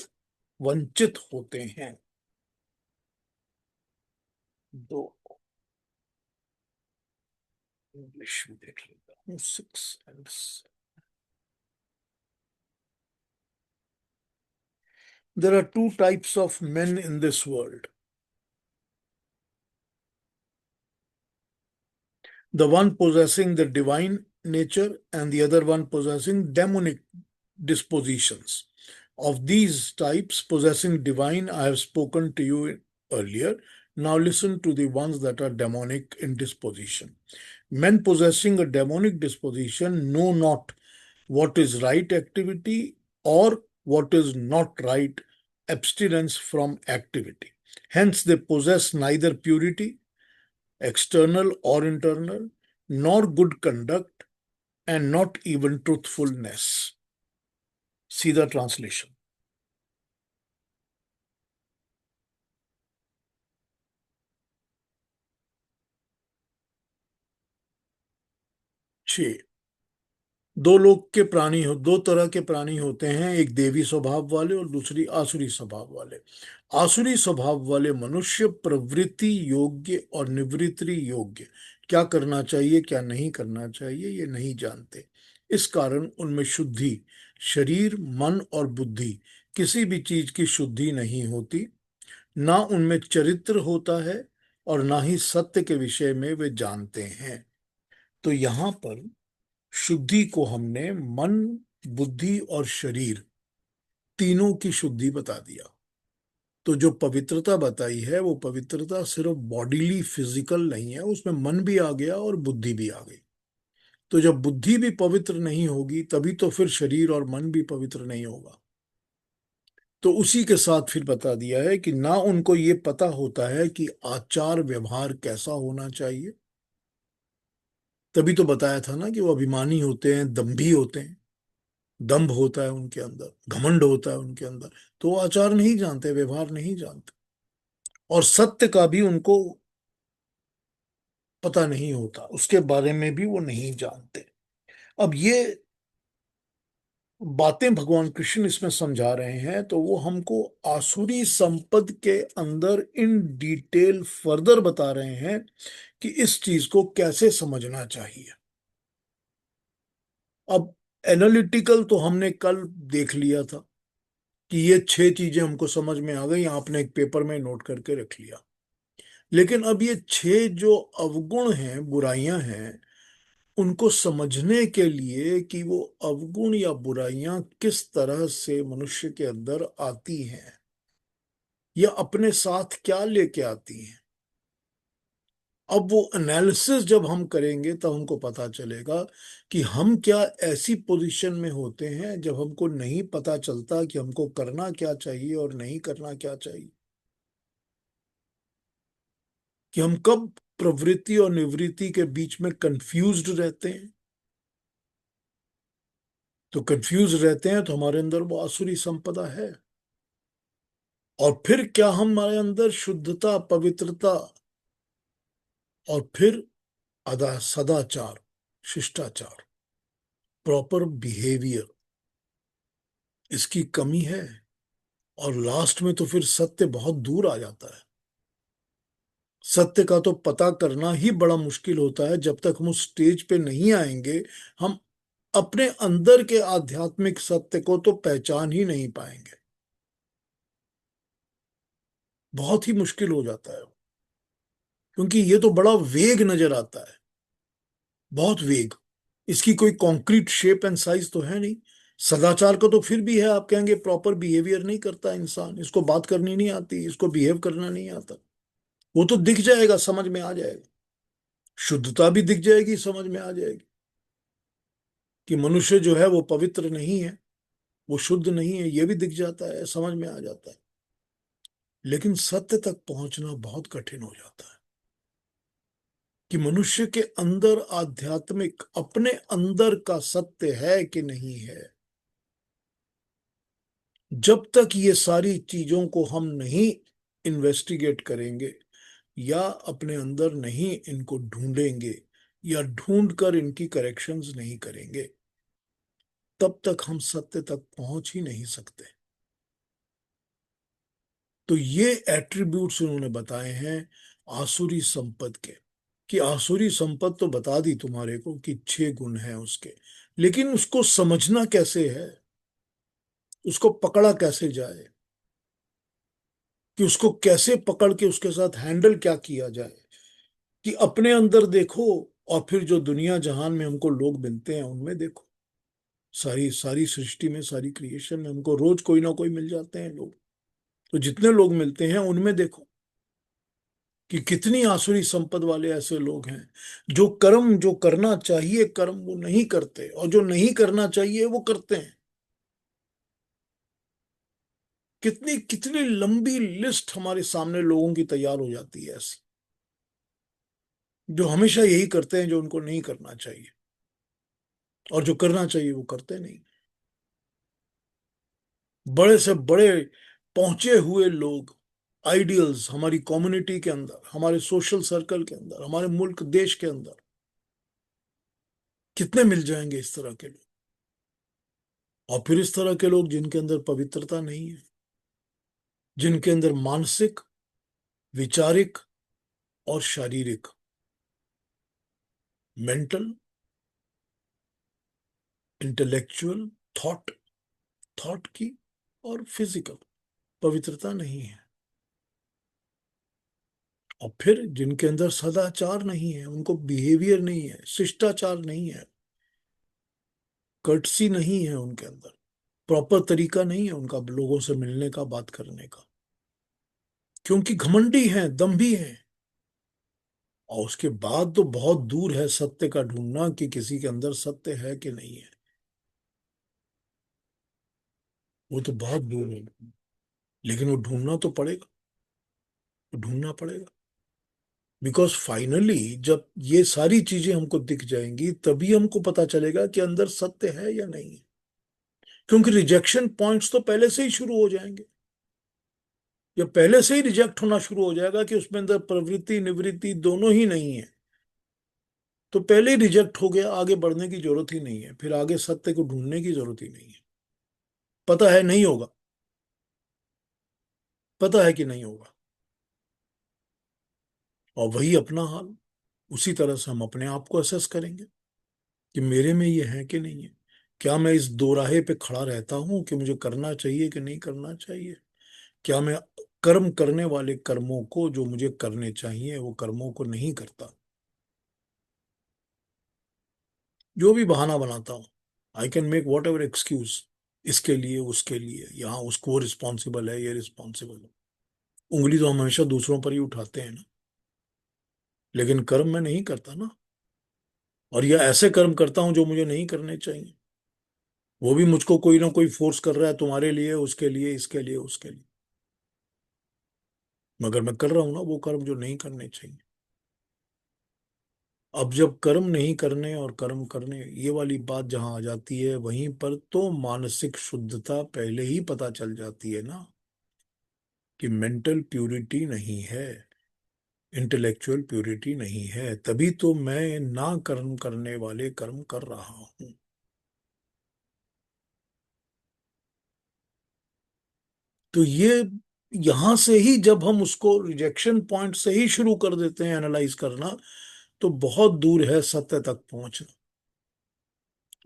वंचित होते हैं। दो इंग्लिश में देख लेता हूँ, 6 and 7। There are two types of men in this world. The one possessing the divine nature and the other one possessing demonic dispositions. Of these types, possessing divine, I have spoken to you earlier. Now listen to the ones that are demonic in disposition. Men possessing a demonic disposition know not what is right activity or what is not right abstinence from activity. Hence, they possess neither purity, external or internal, nor good conduct, and not even truthfulness. See the translation. छह, दो लोक के प्राणी हो, दो तरह के प्राणी होते हैं, एक देवी स्वभाव वाले और दूसरी आसुरी स्वभाव वाले। आसुरी स्वभाव वाले मनुष्य प्रवृत्ति योग्य और निवृत्ति योग्य, क्या करना चाहिए क्या नहीं करना चाहिए ये नहीं जानते। इस कारण उनमें शुद्धि, शरीर, मन और बुद्धि किसी भी चीज की शुद्धि नहीं होती, ना उनमें चरित्र होता है, और ना ही सत्य के विषय में वे जानते हैं। तो यहां पर शुद्धि को हमने मन, बुद्धि और शरीर, तीनों की शुद्धि बता दिया। तो जो पवित्रता बताई है वो पवित्रता सिर्फ बॉडीली फिजिकल नहीं है, उसमें मन भी आ गया और बुद्धि भी आ गई। तो जब बुद्धि भी पवित्र नहीं होगी तभी तो फिर शरीर और मन भी पवित्र नहीं होगा। तो उसी के साथ फिर बता दिया है कि ना उनको ये पता होता है कि आचार व्यवहार कैसा होना चाहिए। तभी तो बताया था ना कि वो अभिमानी होते हैं, दंभी होते हैं, दंभ होता है उनके अंदर, घमंड होता है उनके अंदर। तो वो आचार नहीं जानते, व्यवहार नहीं जानते, और सत्य का भी उनको पता नहीं होता, उसके बारे में भी वो नहीं जानते। अब ये बातें भगवान कृष्ण इसमें समझा रहे हैं, तो वो हमको आसुरी संपद के अंदर इन डिटेल फर्दर बता रहे हैं कि इस चीज को कैसे समझना चाहिए। अब एनालिटिकल तो हमने कल देख लिया था कि ये 6 चीजें हमको समझ में आ गई, आपने एक पेपर में नोट करके रख लिया। लेकिन अब ये 6 जो अवगुण हैं, बुराइयां हैं, उनको समझने के लिए कि वो अवगुण या बुराइयां किस तरह से मनुष्य के अंदर आती हैं या अपने साथ क्या लेके आती हैं, अब वो एनालिसिस जब हम करेंगे तब हमको पता चलेगा कि हम क्या ऐसी पोजीशन में होते हैं जब हमको नहीं पता चलता कि हमको करना क्या चाहिए और नहीं करना क्या चाहिए, कि हम कब प्रवृत्ति और निवृत्ति के बीच में कंफ्यूज्ड रहते हैं। तो कंफ्यूज रहते हैं तो हमारे अंदर वो आसुरी संपदा है। और फिर क्या हमारे अंदर शुद्धता, पवित्रता, और फिर अदा सदाचार, शिष्टाचार, प्रॉपर बिहेवियर, इसकी कमी है। और लास्ट में तो फिर सत्य बहुत दूर आ जाता है। सत्य का तो पता करना ही बड़ा मुश्किल होता है। जब तक हम उस स्टेज पे नहीं आएंगे, हम अपने अंदर के आध्यात्मिक सत्य को तो पहचान ही नहीं पाएंगे। बहुत ही मुश्किल हो जाता है, क्योंकि ये तो बड़ा वेग नजर आता है, बहुत वेग। इसकी कोई कॉन्क्रीट शेप एंड साइज तो है नहीं। सदाचार का तो फिर भी है, आप कहेंगे प्रॉपर बिहेवियर नहीं करता इंसान, इसको बात करनी नहीं आती, इसको बिहेव करना नहीं आता। वो तो दिख जाएगा, समझ में आ जाएगा। शुद्धता भी दिख जाएगी, समझ में आ जाएगी कि मनुष्य जो है वो पवित्र नहीं है, वो शुद्ध नहीं है, ये भी दिख जाता है, समझ में आ जाता है। लेकिन सत्य तक पहुंचना बहुत कठिन हो जाता है कि मनुष्य के अंदर आध्यात्मिक अपने अंदर का सत्य है कि नहीं है। जब तक ये सारी चीजों को हम नहीं इन्वेस्टिगेट करेंगे या अपने अंदर नहीं इनको ढूंढेंगे या ढूंढ कर इनकी करेक्शंस नहीं करेंगे, तब तक हम सत्य तक पहुंच ही नहीं सकते। तो ये एट्रीब्यूट्स उन्होंने बताए हैं आसुरी संपद के, कि आसुरी संपद तो बता दी तुम्हारे को कि 6 गुण हैं उसके, लेकिन उसको समझना कैसे है, उसको पकड़ा कैसे जाए, कि उसको कैसे पकड़ के उसके साथ हैंडल क्या किया जाए। कि अपने अंदर देखो, और फिर जो दुनिया जहान में हमको लोग मिलते हैं उनमें देखो। सारी सारी सृष्टि में, सारी क्रिएशन में हमको रोज कोई ना कोई मिल जाते हैं लोग। तो जितने लोग मिलते हैं उनमें देखो कि कितनी आसुरी संपद वाले ऐसे लोग हैं जो कर्म, जो करना चाहिए कर्म वो नहीं करते, और जो नहीं करना चाहिए वो करते हैं। कितनी कितनी लंबी लिस्ट हमारे सामने लोगों की तैयार हो जाती है ऐसी, जो हमेशा यही करते हैं जो उनको नहीं करना चाहिए, और जो करना चाहिए वो करते नहीं। बड़े से बड़े पहुंचे हुए लोग, आइडियल्स हमारी कम्युनिटी के अंदर, हमारे सोशल सर्कल के अंदर, हमारे मुल्क देश के अंदर कितने मिल जाएंगे इस तरह के लोग। और फिर इस तरह के लोग जिनके अंदर पवित्रता नहीं है, जिनके अंदर मानसिक, विचारिक और शारीरिक, मेंटल, इंटेलेक्चुअल, थॉट, थॉट की और फिजिकल पवित्रता नहीं है। और फिर जिनके अंदर सदाचार नहीं है, उनको बिहेवियर नहीं है, शिष्टाचार नहीं है, कर्टसी नहीं है उनके अंदर, प्रॉपर तरीका नहीं है उनका लोगों से मिलने का, बात करने का, क्योंकि घमंडी हैं, दंभी हैं। और उसके बाद तो बहुत दूर है सत्य का ढूंढना कि किसी के अंदर सत्य है कि नहीं है, वो तो बहुत दूर है। लेकिन वो ढूंढना तो पड़ेगा, वो ढूंढना पड़ेगा। बिकॉज फाइनली जब ये सारी चीजें हमको दिख जाएंगी तभी हमको पता चलेगा कि अंदर सत्य है या नहीं है। क्योंकि रिजेक्शन पॉइंट्स तो पहले से ही शुरू हो जाएंगे, या पहले से ही रिजेक्ट होना शुरू हो जाएगा कि उसमें अंदर प्रवृत्ति निवृत्ति दोनों ही नहीं है। तो पहले ही रिजेक्ट हो गया, आगे बढ़ने की जरूरत ही नहीं है, फिर आगे सत्य को ढूंढने की जरूरत ही नहीं है। पता है नहीं होगा, पता है कि नहीं होगा। और वही अपना हाल, उसी तरह से हम अपने आप को असेस करेंगे कि मेरे में ये है कि नहीं है। क्या मैं इस दोराहे पे खड़ा रहता हूं कि मुझे करना चाहिए कि नहीं करना चाहिए? क्या मैं कर्म करने वाले कर्मों को, जो मुझे करने चाहिए, वो कर्मों को नहीं करता? जो भी बहाना बनाता हूं, I can make what ever excuse, इसके लिए उसके लिए, यहाँ उसको रिस्पॉन्सिबल है, ये रिस्पॉन्सिबल है। उंगली तो हम हमेशा दूसरों पर ही उठाते हैं ना, लेकिन कर्म मैं नहीं करता ना। और या ऐसे कर्म करता हूं जो मुझे नहीं करने चाहिए, वो भी मुझको कोई ना कोई फोर्स कर रहा है, तुम्हारे लिए, उसके लिए, इसके लिए, उसके लिए। मगर मैं कर रहा हूं ना वो कर्म जो नहीं करने चाहिए। अब जब कर्म नहीं करने और कर्म करने, ये वाली बात जहां आ जाती है, वहीं पर तो मानसिक शुद्धता पहले ही पता चल जाती है ना, कि मेंटल प्यूरिटी नहीं है, इंटेलेक्चुअल प्यूरिटी नहीं है। तभी तो मैं ना कर्म करने वाले कर्म कर रहा हूं। तो ये यहां से ही जब हम उसको रिजेक्शन पॉइंट से ही शुरू कर देते हैं एनालाइज करना, तो बहुत दूर है सत्य तक पहुंचना।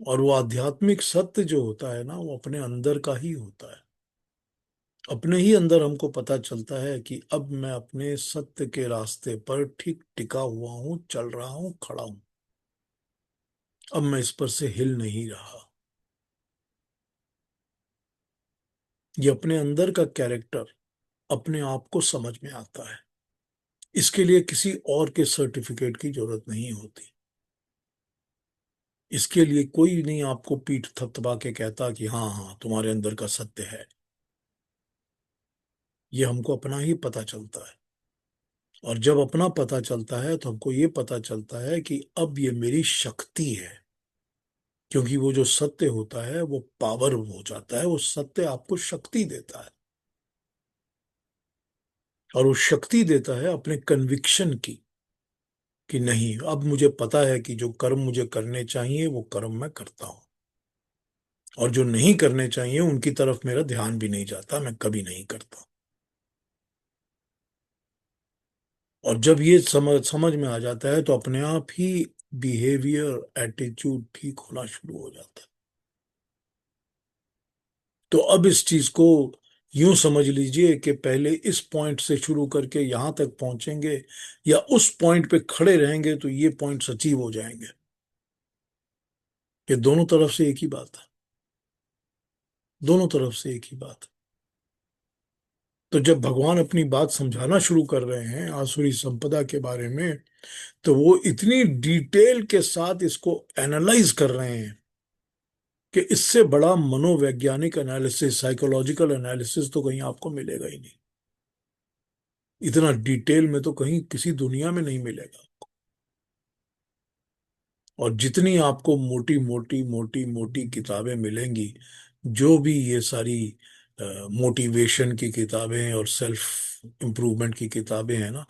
और वो आध्यात्मिक सत्य जो होता है ना, वो अपने अंदर का ही होता है। अपने ही अंदर हमको पता चलता है कि अब मैं अपने सत्य के रास्ते पर ठीक टिका हुआ हूं, चल रहा हूं, खड़ा हूं। अब मैं इस पर से हिल नहीं रहा। ये अपने अंदर का कैरेक्टर अपने आप को समझ में आता है। इसके लिए किसी और के सर्टिफिकेट की जरूरत नहीं होती। इसके लिए कोई नहीं आपको पीठ थपथपा के कहता कि हाँ हाँ तुम्हारे अंदर का सत्य है। ये हमको अपना ही पता चलता है। और जब अपना पता चलता है तो हमको ये पता चलता है कि अब ये मेरी शक्ति है। क्योंकि वो जो सत्य होता है वो पावर हो जाता है, वो सत्य आपको शक्ति देता है। और वो शक्ति देता है अपने कन्विक्शन की, कि नहीं, अब मुझे पता है कि जो कर्म मुझे करने चाहिए वो कर्म मैं करता हूं, और जो नहीं करने चाहिए उनकी तरफ मेरा ध्यान भी नहीं जाता, मैं कभी नहीं करता। और जब ये समझ में आ जाता है तो अपने आप ही बिहेवियर, एटीट्यूड ठीक होना शुरू हो जाता है। तो अब इस चीज को यूं समझ लीजिए कि पहले इस पॉइंट से शुरू करके यहां तक पहुंचेंगे, या उस पॉइंट पे खड़े रहेंगे तो ये पॉइंट्स अचीव हो जाएंगे। ये दोनों तरफ से एक ही बात है, दोनों तरफ से एक ही बात है। तो जब भगवान अपनी बात समझाना शुरू कर रहे हैं आसुरी संपदा के बारे में, तो वो इतनी डिटेल के साथ इसको एनालाइज कर रहे हैं कि इससे बड़ा मनोवैज्ञानिक एनालिसिस, साइकोलॉजिकल एनालिसिस तो कहीं आपको मिलेगा ही नहीं। इतना डिटेल में तो कहीं किसी दुनिया में नहीं मिलेगा। और जितनी आपको मोटी मोटी मोटी मोटी किताबें मिलेंगी, जो भी ये सारी मोटिवेशन की किताबें और सेल्फ इम्प्रूवमेंट की किताबें हैं ना,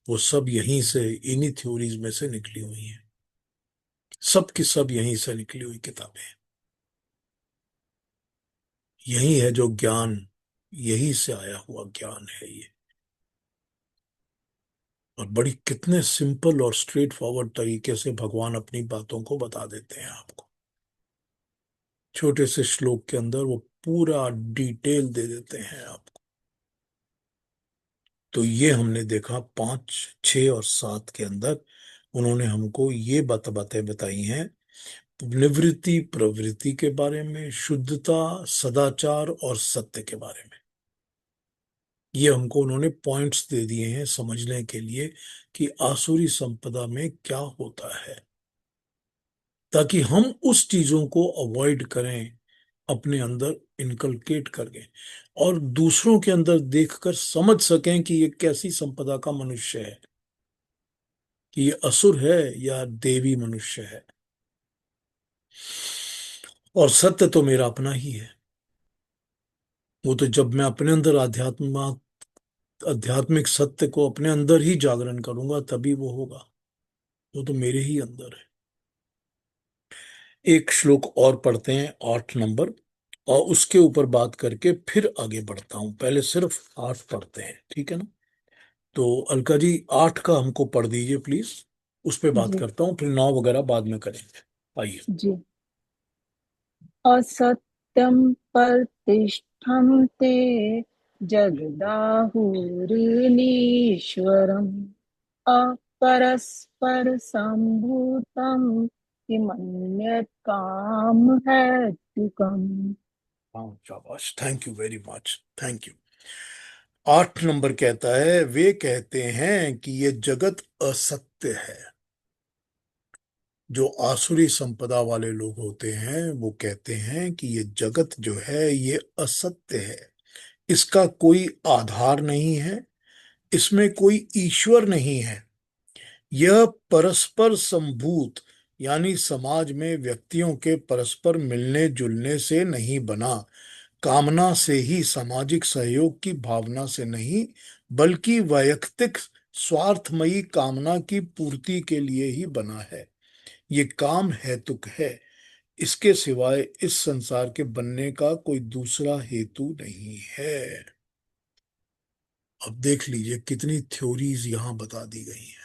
वो सब यहीं से, इन्हीं थ्योरीज में से निकली हुई हैं। सब की सब यहीं से निकली हुई किताबें हैं। यही है जो ज्ञान, यही से आया हुआ ज्ञान है ये। और बड़ी कितने सिंपल और स्ट्रेट फॉरवर्ड तरीके से भगवान अपनी बातों को बता देते हैं आपको। छोटे से श्लोक के अंदर वो पूरा डिटेल दे देते हैं आपको। तो ये हमने देखा 5, 6 और 7 के अंदर उन्होंने हमको ये बातें बताई हैं, निवृत्ति प्रवृत्ति के बारे में, शुद्धता, सदाचार और सत्य के बारे में। ये हमको उन्होंने पॉइंट्स दे दिए हैं समझने के लिए कि आसुरी संपदा में क्या होता है, ताकि हम उस चीजों को अवॉइड करें, अपने अंदर इनकलकेट करके, और दूसरों के अंदर देखकर समझ सकें कि ये कैसी संपदा का मनुष्य है, कि ये असुर है या देवी मनुष्य है। और सत्य तो मेरा अपना ही है। वो तो जब मैं अपने अंदर आध्यात्मिक सत्य को अपने अंदर ही जागरण करूंगा तभी वो होगा। वो तो मेरे ही अंदर है। एक श्लोक और पढ़ते हैं, 8 नंबर, और उसके ऊपर बात करके फिर आगे बढ़ता हूं। पहले सिर्फ 8 पढ़ते हैं, ठीक है ना? तो अलका जी 8 का हमको पढ़ दीजिए प्लीज, उस पे बात जी करता हूँ, फिर 9 वगैरह बाद में करेंगे। आइए। जी। असत्यं प्रतिष्ठं ते जगदाहुरीश्वरम् अपरस्परसम्भूतं किमन्यत् कामहेतुकम्। हाँ शाबाश, thank you very much, thank you. 8 number कहता है, वे कहते हैं कि ये जगत असत्य है। जो आसुरी संपदा वाले लोग होते हैं वो कहते हैं कि ये जगत जो है ये असत्य है, इसका कोई आधार नहीं है, इसमें कोई ईश्वर नहीं है। यह परस्पर संभूत, यानी समाज में व्यक्तियों के परस्पर मिलने जुलने से नहीं बना, कामना से ही, सामाजिक सहयोग की भावना से नहीं, बल्कि वैयक्तिक स्वार्थमयी कामना की पूर्ति के लिए ही बना है। ये काम हेतुक है, इसके सिवाय इस संसार के बनने का कोई दूसरा हेतु नहीं है। अब देख लीजिए कितनी थ्योरीज यहां बता दी गई हैं।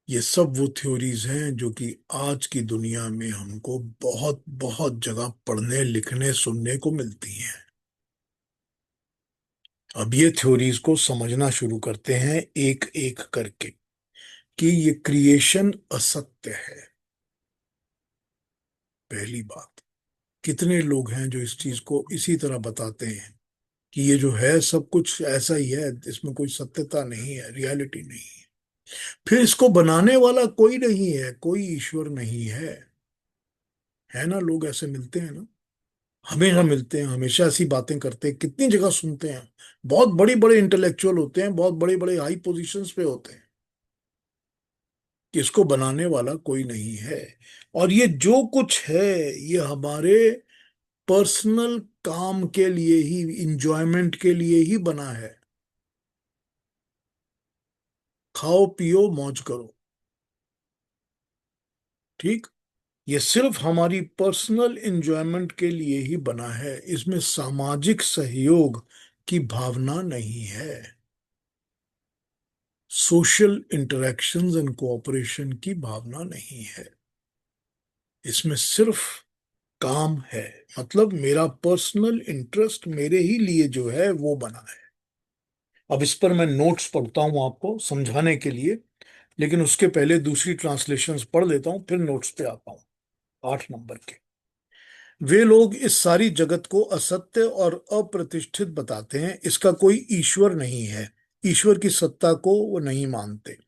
ये सब वो थ्योरीज हैं जो कि आज की दुनिया में हमको बहुत बहुत जगह पढ़ने, लिखने, सुनने को मिलती हैं। अब ये थ्योरीज को समझना शुरू करते हैं एक एक करके, कि ये क्रिएशन असत्य है। पहली बात, कितने लोग हैं जो इस चीज को इसी तरह बताते हैं कि ये जो है सब कुछ ऐसा ही है, इसमें कोई सत्यता नहीं है, रियलिटी नहीं है। फिर इसको बनाने वाला कोई नहीं है, कोई ईश्वर नहीं है ना? लोग ऐसे मिलते हैं ना, हमेशा मिलते हैं, हमेशा ऐसी बातें करते हैं, कितनी जगह सुनते हैं। बहुत बड़े बड़े इंटेलेक्चुअल होते हैं, बहुत बड़े बड़े हाई पोजीशंस पे होते हैं, कि इसको बनाने वाला कोई नहीं है। और ये जो कुछ है ये हमारे पर्सनल काम के लिए ही, इंजॉयमेंट के लिए ही बना है। खाओ पियो मौज करो, ठीक? ये सिर्फ हमारी पर्सनल एंजॉयमेंट के लिए ही बना है, इसमें सामाजिक सहयोग की भावना नहीं है, सोशल इंटरेक्शंस एंड कोऑपरेशन की भावना नहीं है। इसमें सिर्फ काम है, मतलब मेरा पर्सनल इंटरेस्ट मेरे ही लिए जो है वो बना है। अब इस पर मैं नोट्स पढ़ता हूं आपको समझाने के लिए, लेकिन उसके पहले दूसरी ट्रांसलेशंस पढ़ लेता हूं, फिर नोट्स पे आता हूं। 8 नंबर के, वे लोग इस सारी जगत को असत्य और अप्रतिष्ठित बताते हैं, इसका कोई ईश्वर नहीं है, ईश्वर की सत्ता को वो नहीं मानते।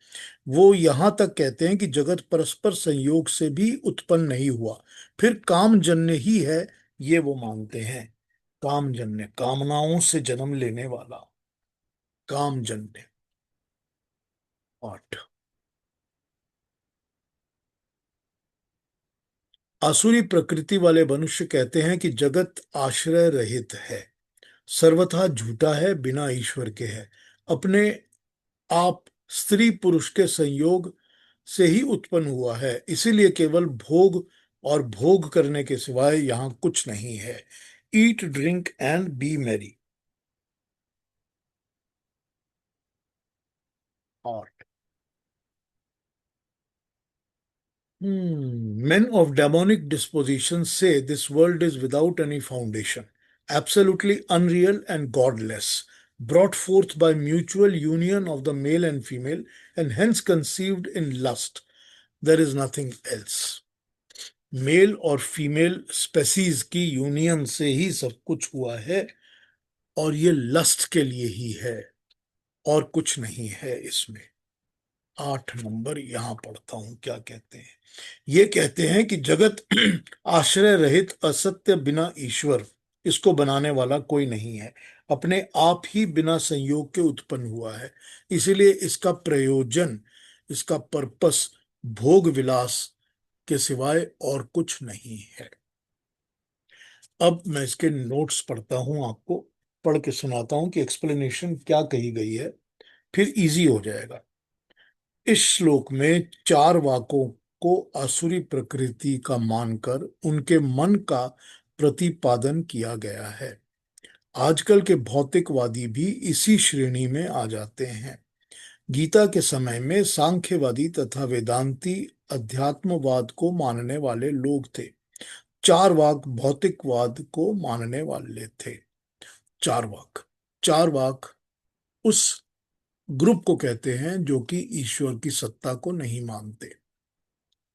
वो यहां तक कहते हैं कि जगत परस्पर संयोग से भी उत्पन्न नहीं हुआ, फिर कामजन्य ही है, ये वो मानते हैं। कामजन्य, कामनाओं से जन्म लेने वाला, कामजन्य। 8, आसुरी प्रकृति वाले मनुष्य कहते हैं कि जगत आश्रय रहित है, सर्वथा झूठा है, बिना ईश्वर के है, अपने आप स्त्री पुरुष के संयोग से ही उत्पन्न हुआ है, इसीलिए केवल भोग और भोग करने के सिवाय यहाँ कुछ नहीं है। Eat drink and B Mary. और Men of demonic disposition say this world is without any foundation, absolutely unreal and godless, brought forth by mutual union of the male and female, and hence conceived in lust. There is nothing else. Male और फीमेल स्पेसीज की यूनियन से ही सब कुछ हुआ है, और ये लस्ट के लिए ही है, और कुछ नहीं है इसमें। 8 नंबर यहां पढ़ता हूं क्या कहते हैं। ये कहते हैं कि जगत आश्रय रहित असत्य बिना ईश्वर, इसको बनाने वाला कोई नहीं है, अपने आप ही बिना संयोग के उत्पन्न हुआ है, इसीलिए इसका प्रयोजन, इसका पर्पस भोग विलास के सिवाय और कुछ नहीं है। अब मैं इसके नोट्स पढ़ता हूं, आपको पढ़ के सुनाता हूं कि एक्सप्लेनेशन क्या कही गई है, फिर इजी हो जाएगा। इस श्लोक में 4 वाकों को आसुरी प्रकृति का मानकर उनके मन का प्रतिपादन किया गया है। आजकल के भौतिकवादी भी इसी श्रेणी में आ जाते हैं। गीता के समय में सांख्यवादी तथा वेदांती अध्यात्मवाद को मानने वाले लोग थे। 4 वाक भौतिकवाद को मानने वाले थे। 4 वाक, 4 वाक उस ग्रुप को कहते हैं जो कि ईश्वर की सत्ता को नहीं मानते,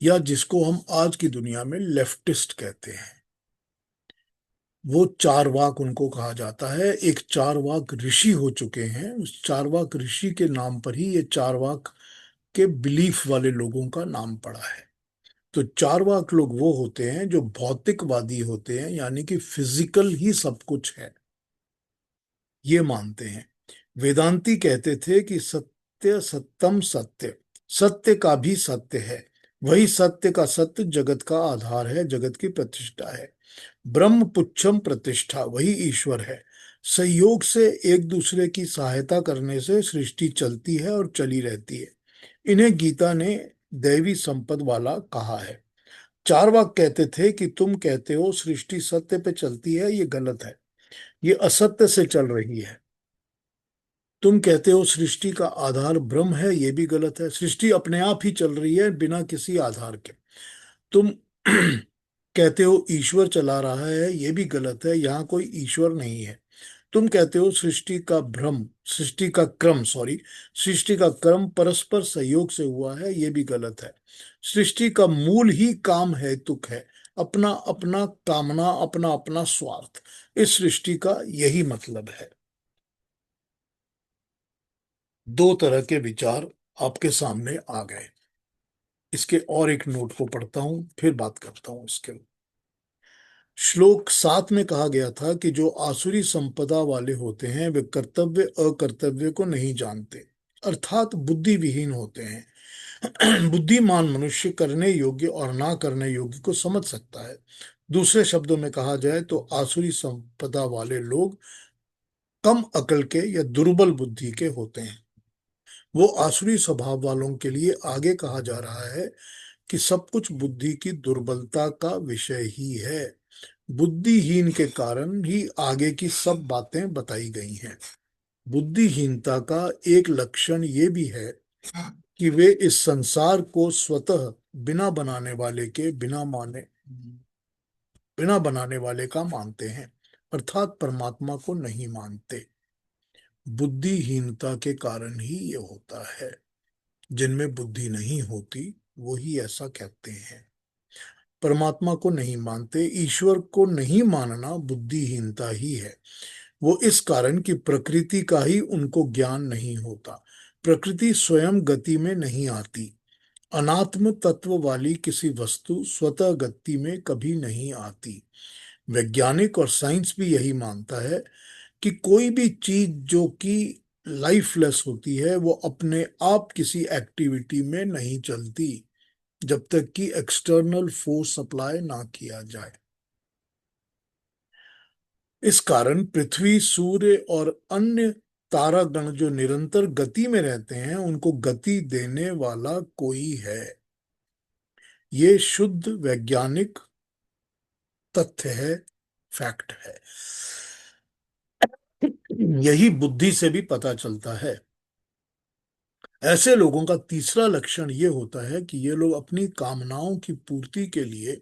या जिसको हम आज की दुनिया में लेफ्टिस्ट कहते हैं। वो 4 वाक उनको कहा जाता है। एक 4 वाक ऋषि हो चुके हैं, उस 4 वाक ऋषि के नाम पर ही ये 4 वाक के बिलीफ वाले लोगों का नाम पड़ा है। तो 4 वाक लोग वो होते हैं जो भौतिकवादी होते हैं, यानी कि फिजिकल ही सब कुछ है, ये मानते हैं। वेदांती कहते थे कि सत्य सत्यम सत्य, सत्य का भी सत्य है, वही सत्य का सत्य जगत का आधार है, जगत की प्रतिष्ठा है। ब्रह्म पुच्छम प्रतिष्ठा, वही ईश्वर है। संयोग से एक दूसरे की सहायता करने से सृष्टि चलती है और चली रहती है। इन्हें गीता ने दैवी संपद वाला कहा है। 4 वाक कहते थे कि तुम कहते हो सृष्टि सत्य पे चलती है, ये गलत है, ये असत्य से चल रही है। तुम कहते हो सृष्टि का आधार ब्रह्म है, ये भी गलत है, सृष्टि अपने आप ही चल रही है बिना किसी आधार के। तुम कहते हो ईश्वर चला रहा है, ये भी गलत है, यहाँ कोई ईश्वर नहीं है। तुम कहते हो सृष्टि का क्रम परस्पर सहयोग से हुआ है, ये भी गलत है। सृष्टि का मूल ही काम है, तुक है, अपना अपना कामना, अपना अपना स्वार्थ, इस सृष्टि का यही मतलब है। 2 तरह के विचार आपके सामने आ गए। इसके और एक नोट को पढ़ता हूं, फिर बात करता हूं इसके। श्लोक 7 में कहा गया था कि जो आसुरी संपदा वाले होते हैं वे कर्तव्य अकर्तव्य को नहीं जानते, अर्थात बुद्धि विहीन होते हैं। बुद्धिमान मनुष्य करने योग्य और ना करने योग्य को समझ सकता है। दूसरे शब्दों में कहा जाए तो आसुरी संपदा वाले लोग कम अकल के या दुर्बल बुद्धि के होते हैं। वो आसुरी स्वभाव वालों के लिए आगे कहा जा रहा है कि सब कुछ बुद्धि की दुर्बलता का विषय ही है। बुद्धिहीन के कारण ही आगे की सब बातें बताई गई हैं। बुद्धिहीनता का एक लक्षण ये भी है कि वे इस संसार को स्वतः बिना बनाने वाले का मानते हैं, अर्थात परमात्मा को नहीं मानते। बुद्धिहीनता के कारण ही ये होता है। जिनमें बुद्धि नहीं होती वो ही ऐसा कहते हैं, परमात्मा को नहीं मानते। ईश्वर को नहीं मानना बुद्धिहीनता ही है। वो इस कारण कि प्रकृति का ही उनको ज्ञान नहीं होता। प्रकृति स्वयं गति में नहीं आती। अनात्म तत्व वाली किसी वस्तु स्वतः गति में कभी नहीं आती। वैज्ञानिक और साइंस भी यही मानता है कि कोई भी चीज जो कि लाइफलेस होती है वो अपने आप किसी एक्टिविटी में नहीं चलती जब तक कि एक्सटर्नल फोर्स अप्लाई ना किया जाए। इस कारण पृथ्वी, सूर्य और अन्य तारागण जो निरंतर गति में रहते हैं उनको गति देने वाला कोई है। ये शुद्ध वैज्ञानिक तथ्य है, फैक्ट है। यही बुद्धि से भी पता चलता है। ऐसे लोगों का तीसरा लक्षण ये होता है कि ये लोग अपनी कामनाओं की पूर्ति के लिए,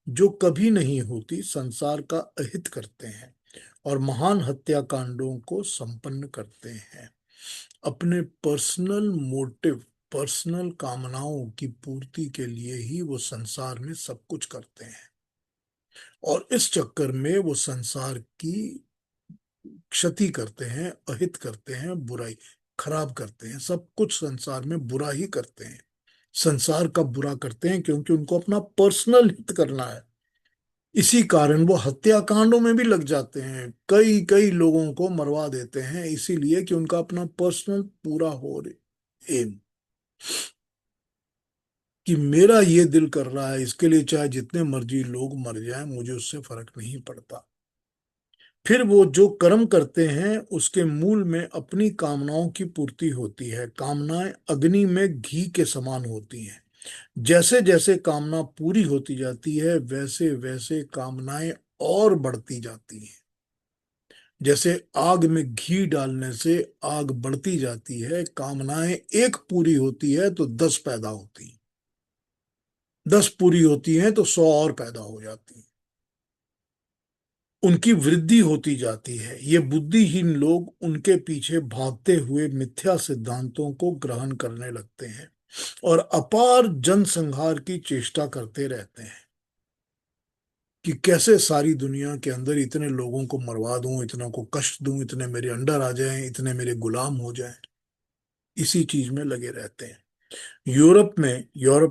जो कभी नहीं होती, संसार का अहित करते हैं और महान हत्याकांडों को संपन्न करते हैं। अपने पर्सनल मोटिव, पर्सनल कामनाओं की पूर्ति के लिए ही वो संसार में सब कुछ करते हैं, और इस चक्कर में वो संसार की क्षति करते हैं, अहित करते हैं, बुराई खराब करते हैं, सब कुछ संसार में बुरा ही करते हैं। संसार का बुरा करते हैं क्योंकि उनको अपना पर्सनल हित करना है। इसी कारण वो हत्याकांडों में भी लग जाते हैं, कई कई लोगों को मरवा देते हैं, इसीलिए कि उनका अपना पर्सनल पूरा हो एम, कि मेरा ये दिल कर रहा है, इसके लिए चाहे जितने मर्जी लोग मर जाएं, मुझे उससे फर्क नहीं पड़ता। फिर वो जो कर्म करते हैं उसके मूल में अपनी कामनाओं की पूर्ति होती है। कामनाएं अग्नि में घी के समान होती हैं। जैसे जैसे कामना पूरी होती जाती है, वैसे वैसे कामनाएं और बढ़ती जाती हैं। जैसे आग में घी डालने से आग बढ़ती जाती है, कामनाएं एक पूरी होती है तो 10 पैदा होती हैं, 10 पूरी होती हैं तो 100 और पैदा हो जाती हैं। उनकी वृद्धि होती जाती है। ये बुद्धिहीन लोग उनके पीछे भागते हुए मिथ्या सिद्धांतों को ग्रहण करने लगते हैं और अपार जनसंहार की चेष्टा करते रहते हैं कि कैसे सारी दुनिया के अंदर इतने लोगों को मरवा दूं, इतनों को कष्ट दूं, इतने मेरे अंडर आ जाएं, इतने मेरे गुलाम हो जाएं। इसी चीज में लगे रहते हैं। यूरोप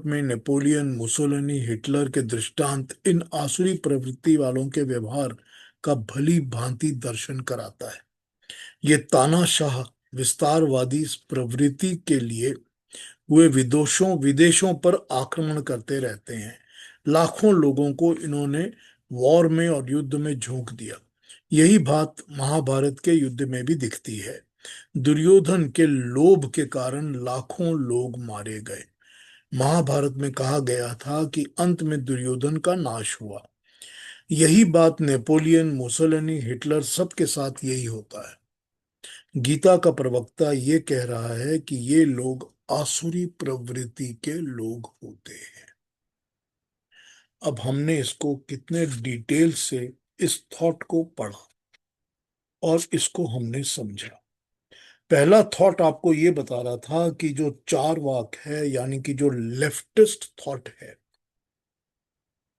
में नेपोलियन, मुसोलिनी, हिटलर के दृष्टांत इन आसुरी प्रवृत्ति वालों के व्यवहार का भली भांति दर्शन कराता है। ये तानाशाह विस्तारवादी प्रवृत्ति के लिए हुए विदेशों पर आक्रमण करते रहते हैं। लाखों लोगों को इन्होंने वॉर में और युद्ध में झोंक दिया। यही बात महाभारत के युद्ध में भी दिखती है। दुर्योधन के लोभ के कारण लाखों लोग मारे गए। महाभारत में कहा गया था कि अंत में दुर्योधन का नाश हुआ। यही बात नेपोलियन, मुसोलिनी, हिटलर सबके साथ यही होता है। गीता का प्रवक्ता ये कह रहा है कि ये लोग आसुरी प्रवृत्ति के लोग होते हैं। अब हमने इसको कितने डिटेल से इस थॉट को पढ़ा और इसको हमने समझा। पहला थॉट आपको ये बता रहा था कि जो चार वाक है, यानी कि जो लेफ्टिस्ट थॉट है,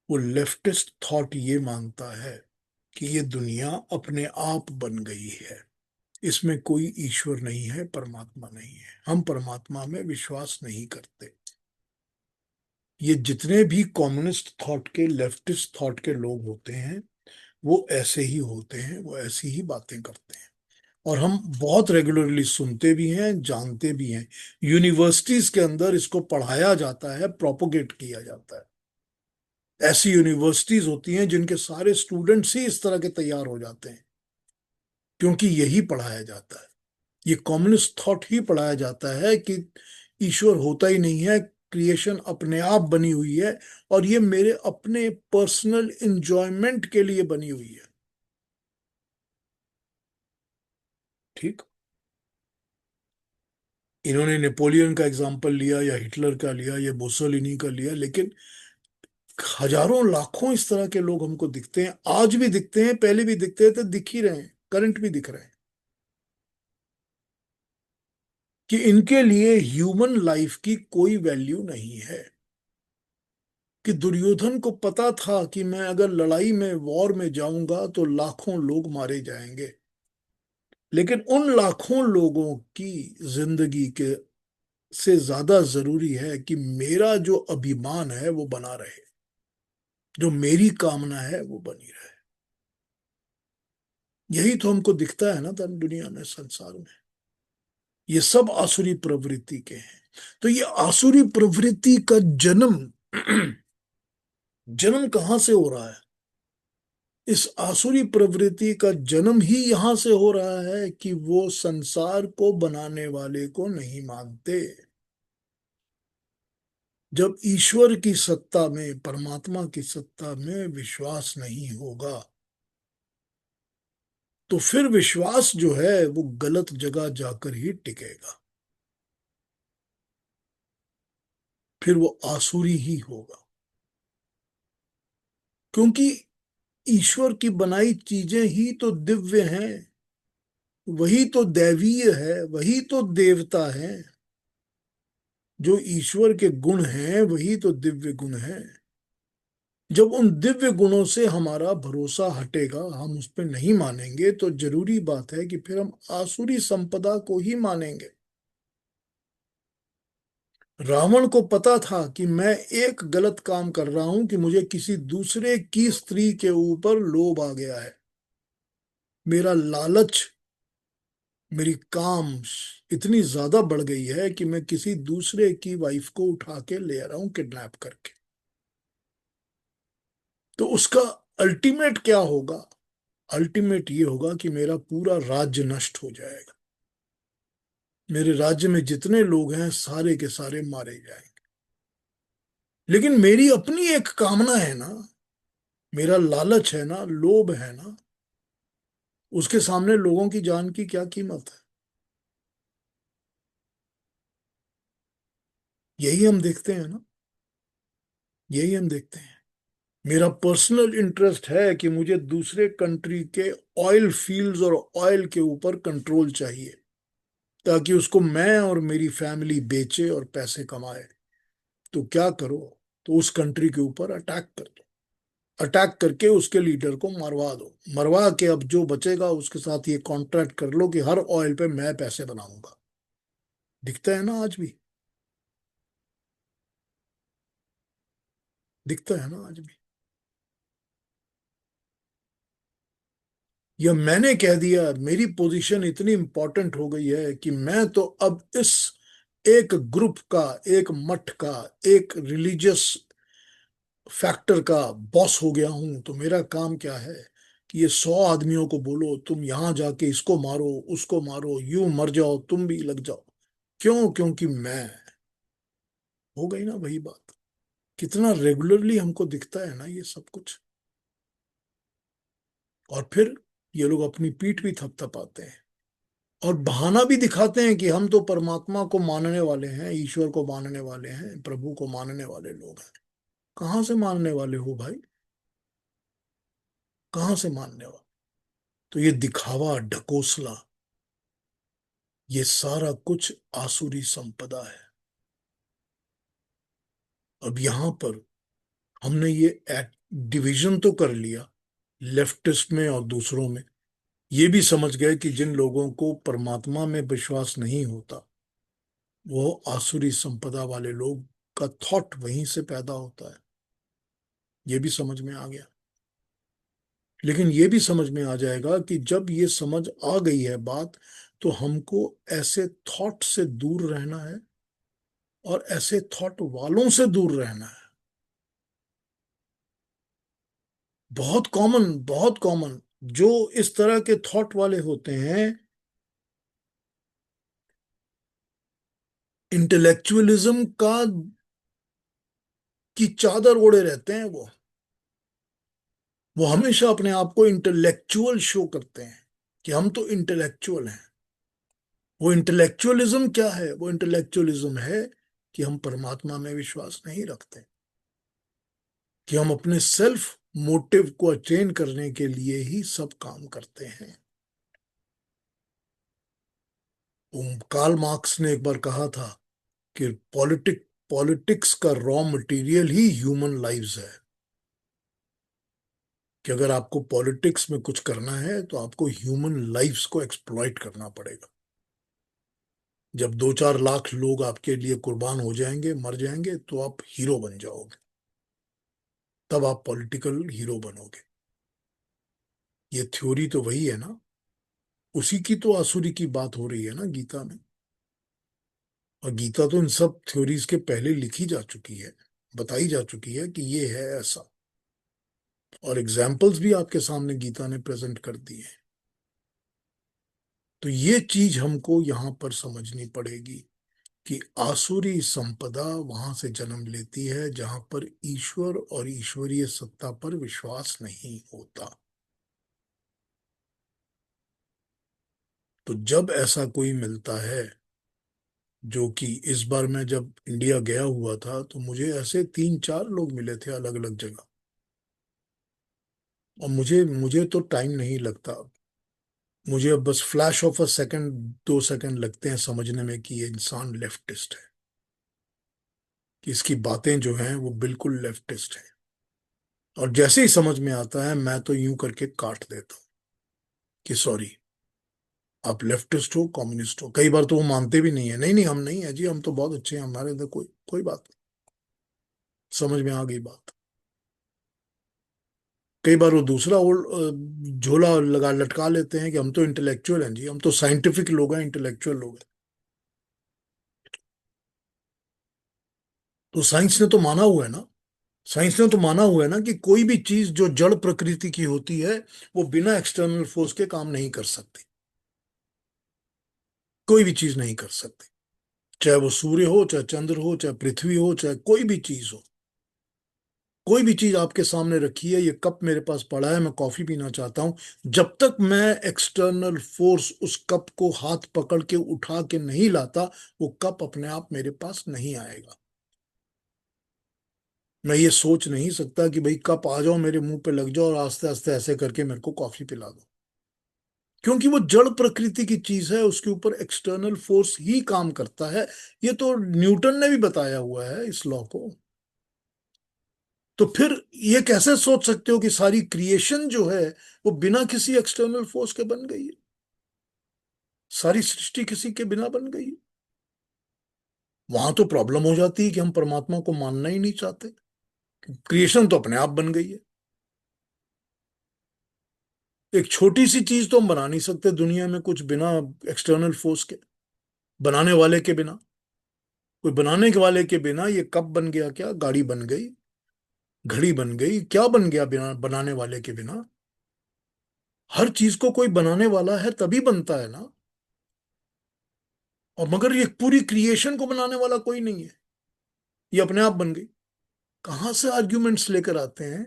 वो लेफ्टिस्ट थॉट ये मानता है कि ये दुनिया अपने आप बन गई है, इसमें कोई ईश्वर नहीं है, परमात्मा नहीं है, हम परमात्मा में विश्वास नहीं करते। ये जितने भी कम्युनिस्ट थॉट के, लेफ्टिस्ट थॉट के लोग होते हैं, वो ऐसे ही होते हैं, वो ऐसी ही बातें करते हैं, और हम बहुत रेगुलरली सुनते भी हैं, जानते भी हैं। यूनिवर्सिटीज के अंदर इसको पढ़ाया जाता है, प्रोपोगेट किया जाता है। ऐसी यूनिवर्सिटीज होती हैं जिनके सारे स्टूडेंट्स ही इस तरह के तैयार हो जाते हैं, क्योंकि यही पढ़ाया जाता है। ये कम्युनिस्ट थॉट ही पढ़ाया जाता है कि ईश्वर होता ही नहीं है, क्रिएशन अपने आप बनी हुई है, और ये मेरे अपने पर्सनल इंजॉयमेंट के लिए बनी हुई है। ठीक, इन्होंने नेपोलियन का एग्जाम्पल लिया, या हिटलर का लिया, या मुसोलिनी का लिया, लेकिन हजारों लाखों इस तरह के लोग हमको दिखते हैं, आज भी दिखते हैं, पहले भी दिखते थे, दिख ही रहे हैं, करंट भी दिख रहे हैं, कि इनके लिए ह्यूमन लाइफ की कोई वैल्यू नहीं है। कि दुर्योधन को पता था कि मैं अगर लड़ाई में, वॉर में जाऊंगा तो लाखों लोग मारे जाएंगे, लेकिन उन लाखों लोगों की जिंदगी के से ज्यादा जरूरी है कि मेरा जो अभिमान है वो बना रहे, जो मेरी कामना है वो बनी रहे। यही तो हमको दिखता है ना दुनिया में, संसार में। ये सब आसुरी प्रवृत्ति के हैं। तो ये आसुरी प्रवृत्ति का जन्म जन्म कहां से हो रहा है? इस आसुरी प्रवृत्ति का जन्म ही यहां से हो रहा है कि वो संसार को बनाने वाले को नहीं मानते। जब ईश्वर की सत्ता में, परमात्मा की सत्ता में विश्वास नहीं होगा, तो फिर विश्वास जो है वो गलत जगह जाकर ही टिकेगा। फिर वो आसुरी ही होगा, क्योंकि ईश्वर की बनाई चीजें ही तो दिव्य हैं, वही तो दैवीय है, वही तो देवता है। जो ईश्वर के गुण हैं वही तो दिव्य गुण हैं। जब उन दिव्य गुणों से हमारा भरोसा हटेगा, हम उस पर नहीं मानेंगे, तो जरूरी बात है कि फिर हम आसुरी संपदा को ही मानेंगे। रावण को पता था कि मैं एक गलत काम कर रहा हूं, कि मुझे किसी दूसरे की स्त्री के ऊपर लोभ आ गया है। मेरा लालच, मेरी काम इतनी ज्यादा बढ़ गई है कि मैं किसी दूसरे की वाइफ को उठा के ले आ रहा हूं किडनैप करके। तो उसका अल्टीमेट क्या होगा? अल्टीमेट ये होगा कि मेरा पूरा राज्य नष्ट हो जाएगा, मेरे राज्य में जितने लोग हैं सारे के सारे मारे जाएंगे। लेकिन मेरी अपनी एक कामना है ना, मेरा लालच है ना, लोभ है ना, उसके सामने लोगों की जान की क्या कीमत है? यही हम देखते हैं ना, यही हम देखते हैं। मेरा पर्सनल इंटरेस्ट है कि मुझे दूसरे कंट्री के ऑयल फील्ड्स और ऑयल के ऊपर कंट्रोल चाहिए, ताकि उसको मैं और मेरी फैमिली बेचे और पैसे कमाए। तो क्या करो? तो उस कंट्री के ऊपर अटैक कर दो, अटैक करके उसके लीडर को मरवा दो। मरवा के अब जो बचेगा उसके साथ ये कॉन्ट्रैक्ट कर लो कि हर ऑयल पे मैं पैसे बनाऊंगा। दिखता है ना आज भी, दिखता है ना आज भी। यह मैंने कह दिया, मेरी पोजीशन इतनी इंपॉर्टेंट हो गई है कि मैं तो अब इस एक ग्रुप का, एक मठ का, एक रिलीजियस फैक्टर का बॉस हो गया हूं। तो मेरा काम क्या है कि ये 100 आदमियों को बोलो तुम यहां जाके इसको मारो, उसको मारो, यूं मर जाओ, तुम भी लग जाओ। क्यों? क्योंकि मैं, हो गई ना वही बात। कितना रेगुलरली हमको दिखता है ना ये सब कुछ। और फिर ये लोग अपनी पीठ भी थपथपाते हैं और बहाना भी दिखाते हैं कि हम तो परमात्मा को मानने वाले हैं, ईश्वर को मानने वाले हैं, प्रभु को मानने वाले लोग हैं। कहाँ से मानने वाले हो भाई? कहाँ से मानने वाले? तो ये दिखावा, ढकोसला, ये सारा कुछ आसुरी संपदा है। अब यहां पर हमने ये डिवीजन तो कर लिया, लेफ्टिस्ट में और दूसरों में। ये भी समझ गए कि जिन लोगों को परमात्मा में विश्वास नहीं होता, वो आसुरी संपदा वाले लोग का थॉट वहीं से पैदा होता है। ये भी समझ में आ गया। लेकिन ये भी समझ में आ जाएगा कि जब ये समझ आ गई है बात, तो हमको ऐसे थॉट से दूर रहना है और ऐसे थॉट वालों से दूर रहना है। बहुत कॉमन, बहुत कॉमन। जो इस तरह के थॉट वाले होते हैं, इंटेलेक्चुअलिज्म का की चादर ओढ़े रहते हैं। वो हमेशा अपने आप को इंटेलेक्चुअल शो करते हैं कि हम तो इंटेलेक्चुअल हैं। वो इंटेलेक्चुअलिज्म क्या है? वो इंटेलेक्चुअलिज्म है कि हम परमात्मा में विश्वास नहीं रखते, कि हम अपने सेल्फ मोटिव को अटेन करने के लिए ही सब काम करते हैं। कार्ल मार्क्स ने एक बार कहा था कि पॉलिटिक्स का रॉ मटेरियल ही ह्यूमन लाइव्स है। कि अगर आपको पॉलिटिक्स में कुछ करना है तो आपको ह्यूमन लाइव्स को एक्सप्लॉइट करना पड़ेगा। जब 2-4 लाख लोग आपके लिए कुर्बान हो जाएंगे, मर जाएंगे, तो आप हीरो बन जाओगे। तब आप पॉलिटिकल हीरो बनोगे। ये थ्योरी तो वही है ना, उसी की तो आसुरी की बात हो रही है ना गीता में। और गीता तो इन सब थ्योरीज के पहले लिखी जा चुकी है, बताई जा चुकी है कि ये है ऐसा। और एग्जाम्पल्स भी आपके सामने गीता ने प्रेजेंट कर दिए हैं। तो ये चीज हमको यहां पर समझनी पड़ेगी कि आसुरी संपदा वहां से जन्म लेती है जहां पर ईश्वर और ईश्वरीय सत्ता पर विश्वास नहीं होता। तो जब ऐसा कोई मिलता है जो कि इस बार मैं जब इंडिया गया हुआ था तो मुझे ऐसे 3-4 लोग मिले थे अलग अलग जगह। और मुझे मुझे तो टाइम नहीं लगता। मुझे अब बस flash of a second, 2 second लगते हैं समझने में कि ये इंसान लेफ्टिस्ट है, कि इसकी बातें जो हैं वो बिल्कुल लेफ्टिस्ट है। और जैसे ही समझ में आता है मैं तो यूं करके काट देता हूँ कि सॉरी, आप लेफ्टिस्ट हो, कम्युनिस्ट हो। कई बार तो वो मानते भी नहीं है, नहीं नहीं हम नहीं है जी, हम तो बहुत अच्छे हैं, हमारे अंदर कोई कोई बात नहीं। समझ में आ गई बात। कई बार वो दूसरा झोला लगा लटका लेते हैं कि हम तो इंटेलेक्चुअल हैं जी, हम तो साइंटिफिक लोग हैं, इंटेलेक्चुअल लोग हैं। तो साइंस ने तो माना हुआ है ना, साइंस ने तो माना हुआ है ना कि कोई भी चीज जो जड़ प्रकृति की होती है वो बिना एक्सटर्नल फोर्स के काम नहीं कर सकती। कोई भी चीज नहीं कर सकती, चाहे वो सूर्य हो, चाहे चंद्र हो, चाहे पृथ्वी हो, चाहे कोई भी चीज हो। कोई भी चीज आपके सामने रखी है, ये कप मेरे पास पड़ा है, मैं कॉफी पीना चाहता हूं, जब तक मैं एक्सटर्नल फोर्स उस कप को हाथ पकड़ के उठा के नहीं लाता, वो कप अपने आप मेरे पास नहीं आएगा। मैं ये सोच नहीं सकता कि भाई कप आ जाओ, मेरे मुंह पे लग जाओ और आस्ते आस्ते ऐसे करके मेरे को कॉफी पिला दो। क्योंकि वो जड़ प्रकृति की चीज है, उसके ऊपर एक्सटर्नल फोर्स ही काम करता है। ये तो न्यूटन ने भी बताया हुआ है इस लॉ को। तो फिर ये कैसे सोच सकते हो कि सारी क्रिएशन जो है वो बिना किसी एक्सटर्नल फोर्स के बन गई है? सारी सृष्टि किसी के बिना बन गई है। वहां तो प्रॉब्लम हो जाती है कि हम परमात्मा को मानना ही नहीं चाहते। क्रिएशन तो अपने आप बन गई है। एक छोटी सी चीज तो हम बना नहीं सकते दुनिया में कुछ बिना एक्सटर्नल फोर्स के, बनाने वाले के बिना। कोई बनाने के वाले के बिना ये कब बन गया, क्या गाड़ी बन गई, घड़ी बन गई, क्या बन गया बिना बनाने वाले के बिना? हर चीज को कोई बनाने वाला है तभी बनता है ना। और मगर ये पूरी क्रिएशन को बनाने वाला कोई नहीं है, ये अपने आप बन गई। कहां से आर्ग्यूमेंट्स लेकर आते हैं,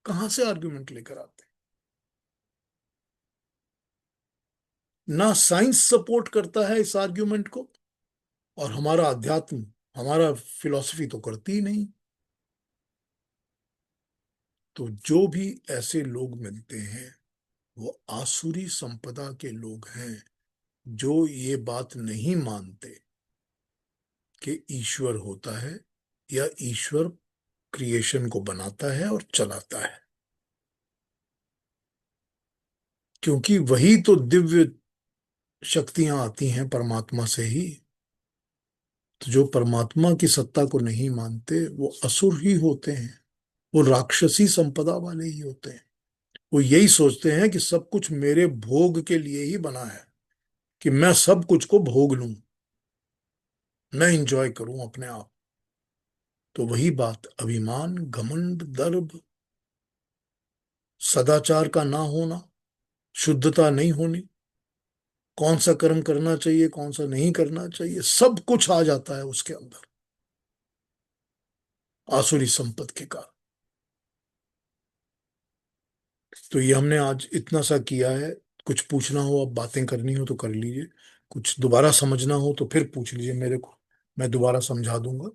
कहां से आर्ग्यूमेंट लेकर आते हैं? ना साइंस सपोर्ट करता है इस आर्ग्यूमेंट को, और हमारा अध्यात्म, हमारा फिलॉसफी तो करती ही नहीं। तो जो भी ऐसे लोग मिलते हैं वो आसुरी संपदा के लोग हैं, जो ये बात नहीं मानते कि ईश्वर होता है या ईश्वर क्रिएशन को बनाता है और चलाता है। क्योंकि वही तो दिव्य शक्तियां आती हैं परमात्मा से ही। तो जो परमात्मा की सत्ता को नहीं मानते वो असुर ही होते हैं, वो राक्षसी संपदा वाले ही होते हैं। वो यही सोचते हैं कि सब कुछ मेरे भोग के लिए ही बना है, कि मैं सब कुछ को भोग लूं, मैं इंजॉय करूं अपने आप। तो वही बात, अभिमान, घमंड, दर्प, सदाचार का ना होना, शुद्धता नहीं होनी, कौन सा कर्म करना चाहिए कौन सा नहीं करना चाहिए, सब कुछ आ जाता है उसके अंदर आसुरी संपत्ति के कारण। तो ये हमने आज इतना सा किया है। कुछ पूछना हो, अब बातें करनी हो तो कर लीजिए, कुछ दोबारा समझना हो तो फिर पूछ लीजिए मेरे को, मैं दोबारा समझा दूंगा।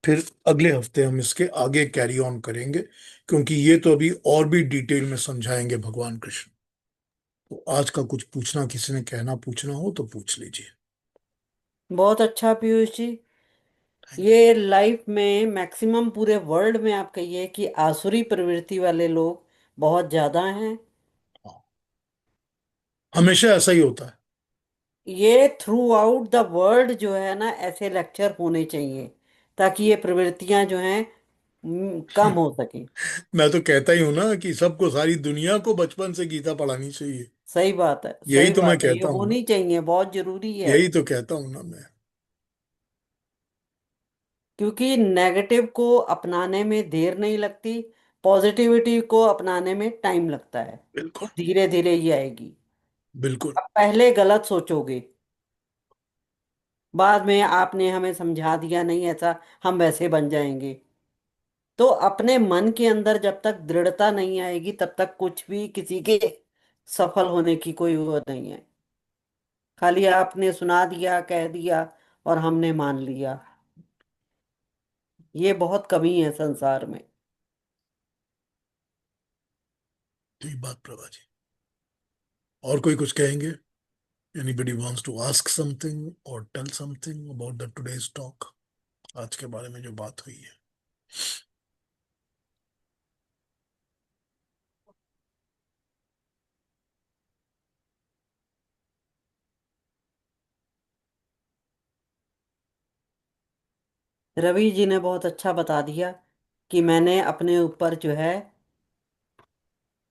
फिर अगले हफ्ते हम इसके आगे कैरी ऑन करेंगे, क्योंकि ये तो अभी और भी डिटेल में समझाएंगे भगवान कृष्ण। तो आज का कुछ पूछना, किसी ने कहना पूछना हो तो पूछ लीजिए। बहुत अच्छा पीयूष जी। थैंक ये लाइफ में मैक्सिमम पूरे वर्ल्ड में आप कहिए कि आसुरी प्रवृत्ति वाले लोग बहुत ज्यादा हैं। यू। हाँ, हमेशा ऐसा ही होता है। ये थ्रू आउट द वर्ल्ड जो है ना, ऐसे लेक्चर होने चाहिए ताकि ये प्रवृत्तियां जो हैं कम हो सके। मैं तो कहता ही हूं ना कि सबको, सारी दुनिया को बचपन से गीता पढ़ानी चाहिए। सही बात है, यही सही तो मैं बात है, ये कहता हूं ना, होनी चाहिए, बहुत जरूरी है। यही तो कहता हूं ना मैं। क्योंकि नेगेटिव को अपनाने में देर नहीं लगती, पॉजिटिविटी को अपनाने में टाइम लगता है। बिल्कुल। धीरे धीरे ये आएगी। बिल्कुल। अब पहले गलत सोचोगे, बाद में आपने हमें समझा दिया नहीं ऐसा, हम वैसे बन जाएंगे। तो अपने मन के अंदर जब तक दृढ़ता नहीं आएगी तब तक कुछ भी किसी के सफल होने की कोई वो नहीं है। खाली आपने सुना दिया, कह दिया और हमने मान लिया। ये बहुत कमी है संसार में। ठीक बात प्रभा जी। और कोई कुछ कहेंगे? Anybody wants to ask something और tell something about the today's talk? आज के बारे में जो बात हुई है। रवि जी ने बहुत अच्छा बता दिया कि मैंने अपने ऊपर जो है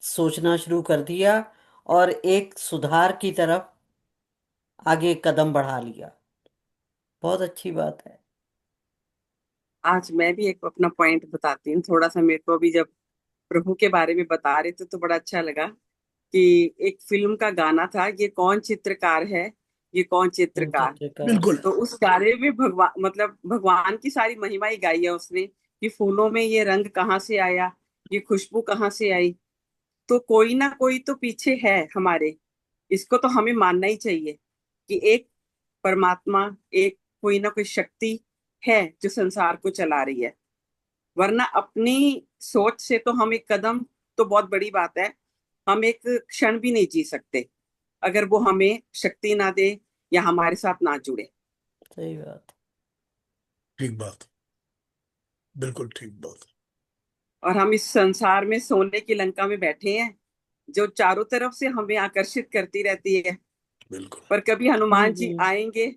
सोचना शुरू कर दिया और एक सुधार की तरफ आगे कदम बढ़ा लिया। बहुत अच्छी बात है। आज मैं भी एक अपना पॉइंट बताती हूँ थोड़ा सा। मेरे को भी जब प्रभु के बारे में बता रहे थे तो बड़ा अच्छा लगा कि एक फिल्म का गाना था, ये कौन चित्रकार है, ये कौन चित्रकार। चित्रकार। बिल्कुल। तो उस गाने में भगवान मतलब भगवान की सारी महिमा ही गाई है उसने कि फूलों में ये रंग कहाँ से आया, ये खुशबू कहाँ से आई। तो कोई ना कोई तो पीछे है हमारे। इसको तो हमें मानना ही चाहिए कि एक परमात्मा, एक कोई ना कोई शक्ति है जो संसार को चला रही है। वरना अपनी सोच से तो हम एक कदम, तो बहुत बड़ी बात है, हम एक क्षण भी नहीं जी सकते अगर वो हमें शक्ति ना दे या हमारे साथ ना जुड़े। सही बात। ठीक बात। बिल्कुल ठीक बात। और हम इस संसार में सोने की लंका में बैठे हैं जो चारों तरफ से हमें आकर्षित करती रहती है। बिल्कुल। पर कभी हनुमान जी हम्म। आएंगे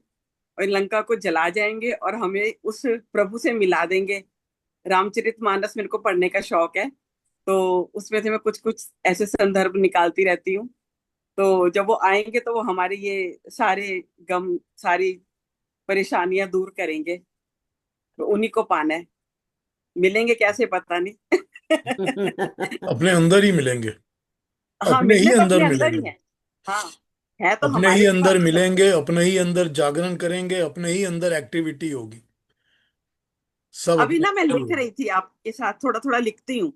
और लंका को जला जाएंगे और हमें उस प्रभु से मिला देंगे। रामचरितमानस मेरे को पढ़ने का शौक है, तो उसमें से मैं कुछ कुछ ऐसे संदर्भ निकालती रहती हूँ। तो जब वो आएंगे तो वो हमारे ये सारे गम, सारी परेशानियां दूर करेंगे। तो उन्हीं को पाना है। मिलेंगे कैसे पता नहीं। अपने अंदर ही मिलेंगे। हाँ, अपने ही मिलने तो अंदर अपने अंदर ही मिलेंगे। है। हाँ, है तो अपने ही हमारे अंदर पास सब। मिलेंगे, अपने ही अंदर जागरण करेंगे, अपने ही अंदर एक्टिविटी होगी। सब अभी अपने ना मैं अंदर लिख होगा। रही थी आपके साथ, थोड़ा थोड़ा लिखती हूँ।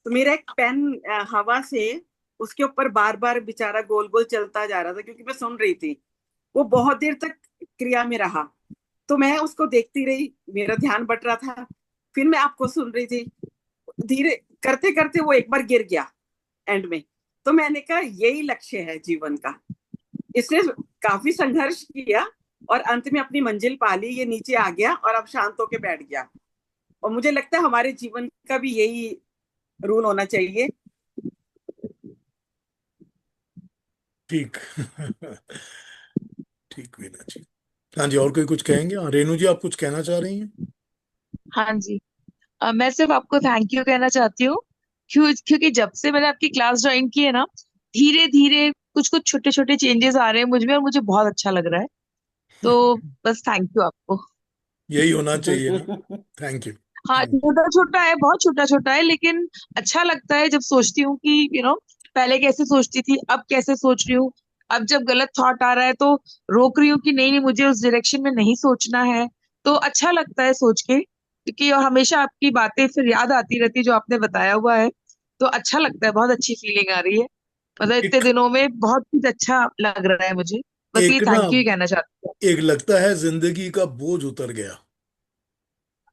तो मेरा एक पेन हवा से उसके ऊपर बार बार बेचारा गोल गोल चलता जा रहा था क्योंकि मैं सुन रही थी। वो बहुत देर तक क्रिया में रहा। तो मैं उसको देखती रही, मेरा ध्यान बट रहा था। फिर मैं आपको सुन रही थी। धीरे करते करते वो एक बार गिर गया एंड में। तो मैंने कहा यही लक्ष्य है जीवन का। इसने काफी संघर्ष किया और अंत में अपनी मंजिल पा ली, ये नीचे आ गया और अब शांत होके बैठ गया। और मुझे लगता है हमारे जीवन का भी यही रूल होना चाहिए। ठीक। ठीक वीना जी। हाँ जी, और कोई कुछ कहेंगे? हाँ, रेनू जी, आप कुछ कहना चाह रही हैं? हाँ जी। मैं सिर्फ आपको थैंक यू कहना चाहती हूँ। क्योंकि जब से मैंने आपकी क्लास ज्वाइन की है ना, धीरे धीरे कुछ कुछ छोटे छोटे चेंजेस आ रहे हैं मुझ में और मुझे बहुत अच्छा लग रहा है। तो बस थैंक यू आपको। यही होना चाहिए ना। Thank you. हाँ, थैंक छोटा छोटा है, बहुत छोटा छोटा है, लेकिन अच्छा लगता है जब सोचती हूँ कि पहले कैसे सोचती थी, अब कैसे सोच रही हूँ। अब जब गलत थॉट आ रहा है तो रोक रही हूँ कि नहीं नहीं, मुझे उस डायरेक्शन में नहीं सोचना है। तो अच्छा लगता है सोच के, क्योंकि हमेशा आपकी बातें फिर याद आती रहती जो आपने बताया हुआ है। तो अच्छा लगता है, बहुत अच्छी फीलिंग आ रही है। मतलब इतने एक दिनों में बहुत कुछ अच्छा लग रहा है मुझे। बस ये एक ना, थैंक यू ही कहना चाहती हूँ। एक लगता है जिंदगी का बोझ उतर गया।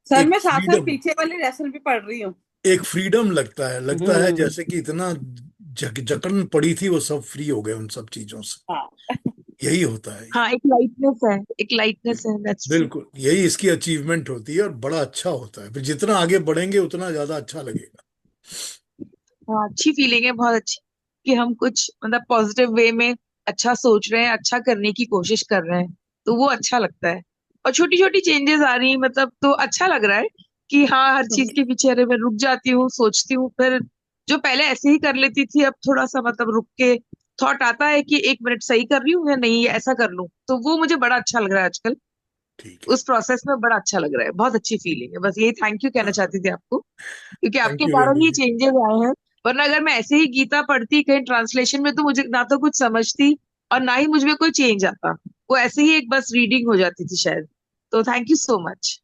सर एक मैं साथ साथ फ्रीडम, पीछे वाले लेसन भी पढ़ रही हूँ। एक फ्रीडम लगता है हम्म। जैसे कि इतना जकड़न पड़ी थी, वो सब फ्री हो गए उन सब चीजों से। हाँ। यही होता है। हाँ, एक लाइटनेस है, एक लाइटनेस है, दैट्स ट्रू। बिल्कुल, यही इसकी अचीवमेंट होती है और बड़ा अच्छा होता है। फिर जितना आगे बढ़ेंगे उतना ज्यादा अच्छा लगेगा। हाँ, अच्छी फीलिंग है, बहुत अच्छी, कि हम कुछ मतलब पॉजिटिव वे में अच्छा सोच रहे हैं, अच्छा करने की कोशिश कर रहे हैं। तो वो अच्छा लगता है। और छोटी छोटी चेंजेस आ रही हैं, मतलब तो अच्छा लग रहा है कि हाँ, हर चीज के पीछे अरे मैं रुक जाती हूँ, सोचती हूँ, फिर जो पहले ऐसे ही कर लेती थी अब थोड़ा सा मतलब रुक के थॉट आता है कि एक मिनट, सही कर रही हूँ या नहीं, ऐसा कर लूँ। तो वो मुझे बड़ा अच्छा लग रहा है आजकल। ठीक है। उस प्रोसेस में बड़ा अच्छा लग रहा है, बहुत अच्छी फीलिंग है। बस यही थैंक यू कहना चाहती थी आपको, क्योंकि थैंक आपके यू कारण रेनू ही जी। चेंजेस आए हैं। वरना अगर मैं ऐसे ही गीता पढ़ती कहीं ट्रांसलेशन में तो मुझे ना तो कुछ समझती और ना ही मुझ में कोई चेंज आता। वो ऐसे ही एक बस रीडिंग हो जाती थी शायद। तो thank you so much.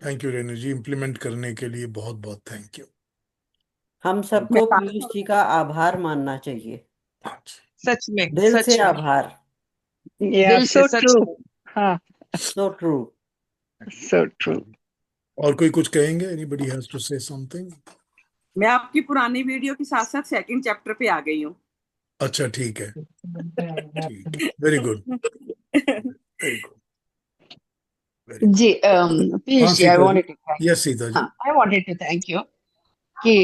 Thank you Renu ji, implement करने के लिए बहुत बहुत थैंक यू। हम मैं सबको पीयूष जी का आभार मानना चाहिए। हाँ जी। सच में, दिल से सच में, आभार। या दिल से, सो सच ट्रू। में। हाँ, So true. So true. और कोई कुछ कहेंगे? Anybody has to say something? मैं आपकी पुरानी वीडियो के साथ साथ सेकंड चैप्टर पे आ गई हूँ। अच्छा, ठीक है, ठीक है, very good, very good, very good. जी हाँ Piyush ji, I Sita ji, wanted to thank yes Sita ji, हाँ I wanted to thank you कि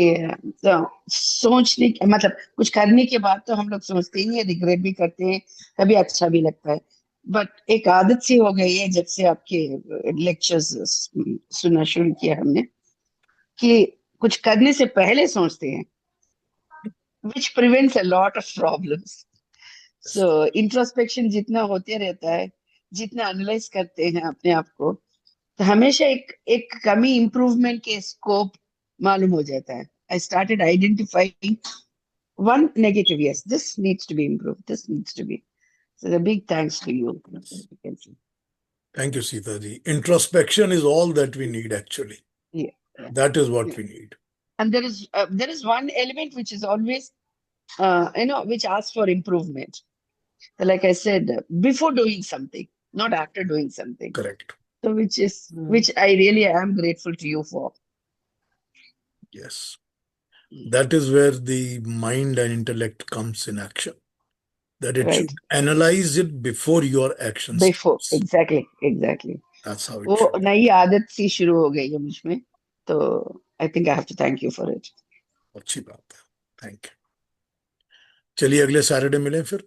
सोचने मतलब कुछ करने के बाद तो हम लोग सोचते ही हैं, रिग्रेट भी करते हैं, कभी अच्छा भी लगता है, बट एक आदत सी हो गई है जब से आपके लेक्चर्स सुनना शुरू किया हमने, कि कुछ करने से पहले सोचते हैं, which prevents a lot of problems. So introspection जितना होते रहता है, जितना एनालाइज करते हैं अपने आप को, तो हमेशा एक एक कमी इम्प्रूवमेंट के स्कोप मालूम हो जाता है। I started identifying one negative, yes, this needs to be improved, this needs to be, so the big thanks to you, you can see. Thank you Sita ji. Introspection is all that we need actually, Yeah, yeah, that is what yeah. We need. And there is one element which is always which asks for improvement. So like I said, before doing something, not after doing something, correct, so Hmm. which I really am grateful to you for. Yes, that is where the mind and intellect comes in action, that it Right, should analyze it before your action before, steps. exactly That's how it वो should be. नई आदत सी शुरू हो गई है मुझ में, तो I think I have to thank you for it. अच्छी बात है, थैंक यू। चलिए अगले सैटरडे मिलें फिर,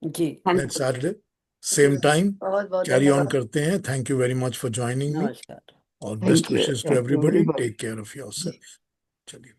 जी, नेक्स्ट सैटरडे सेम टाइम, बहुत बहुत कैरी ऑन धन्यवाद। करते हैं। Thank you very much for joining me, नमस्कार। और Thank best you, wishes to thank you everybody, very much. Take care of yourself. चलिए।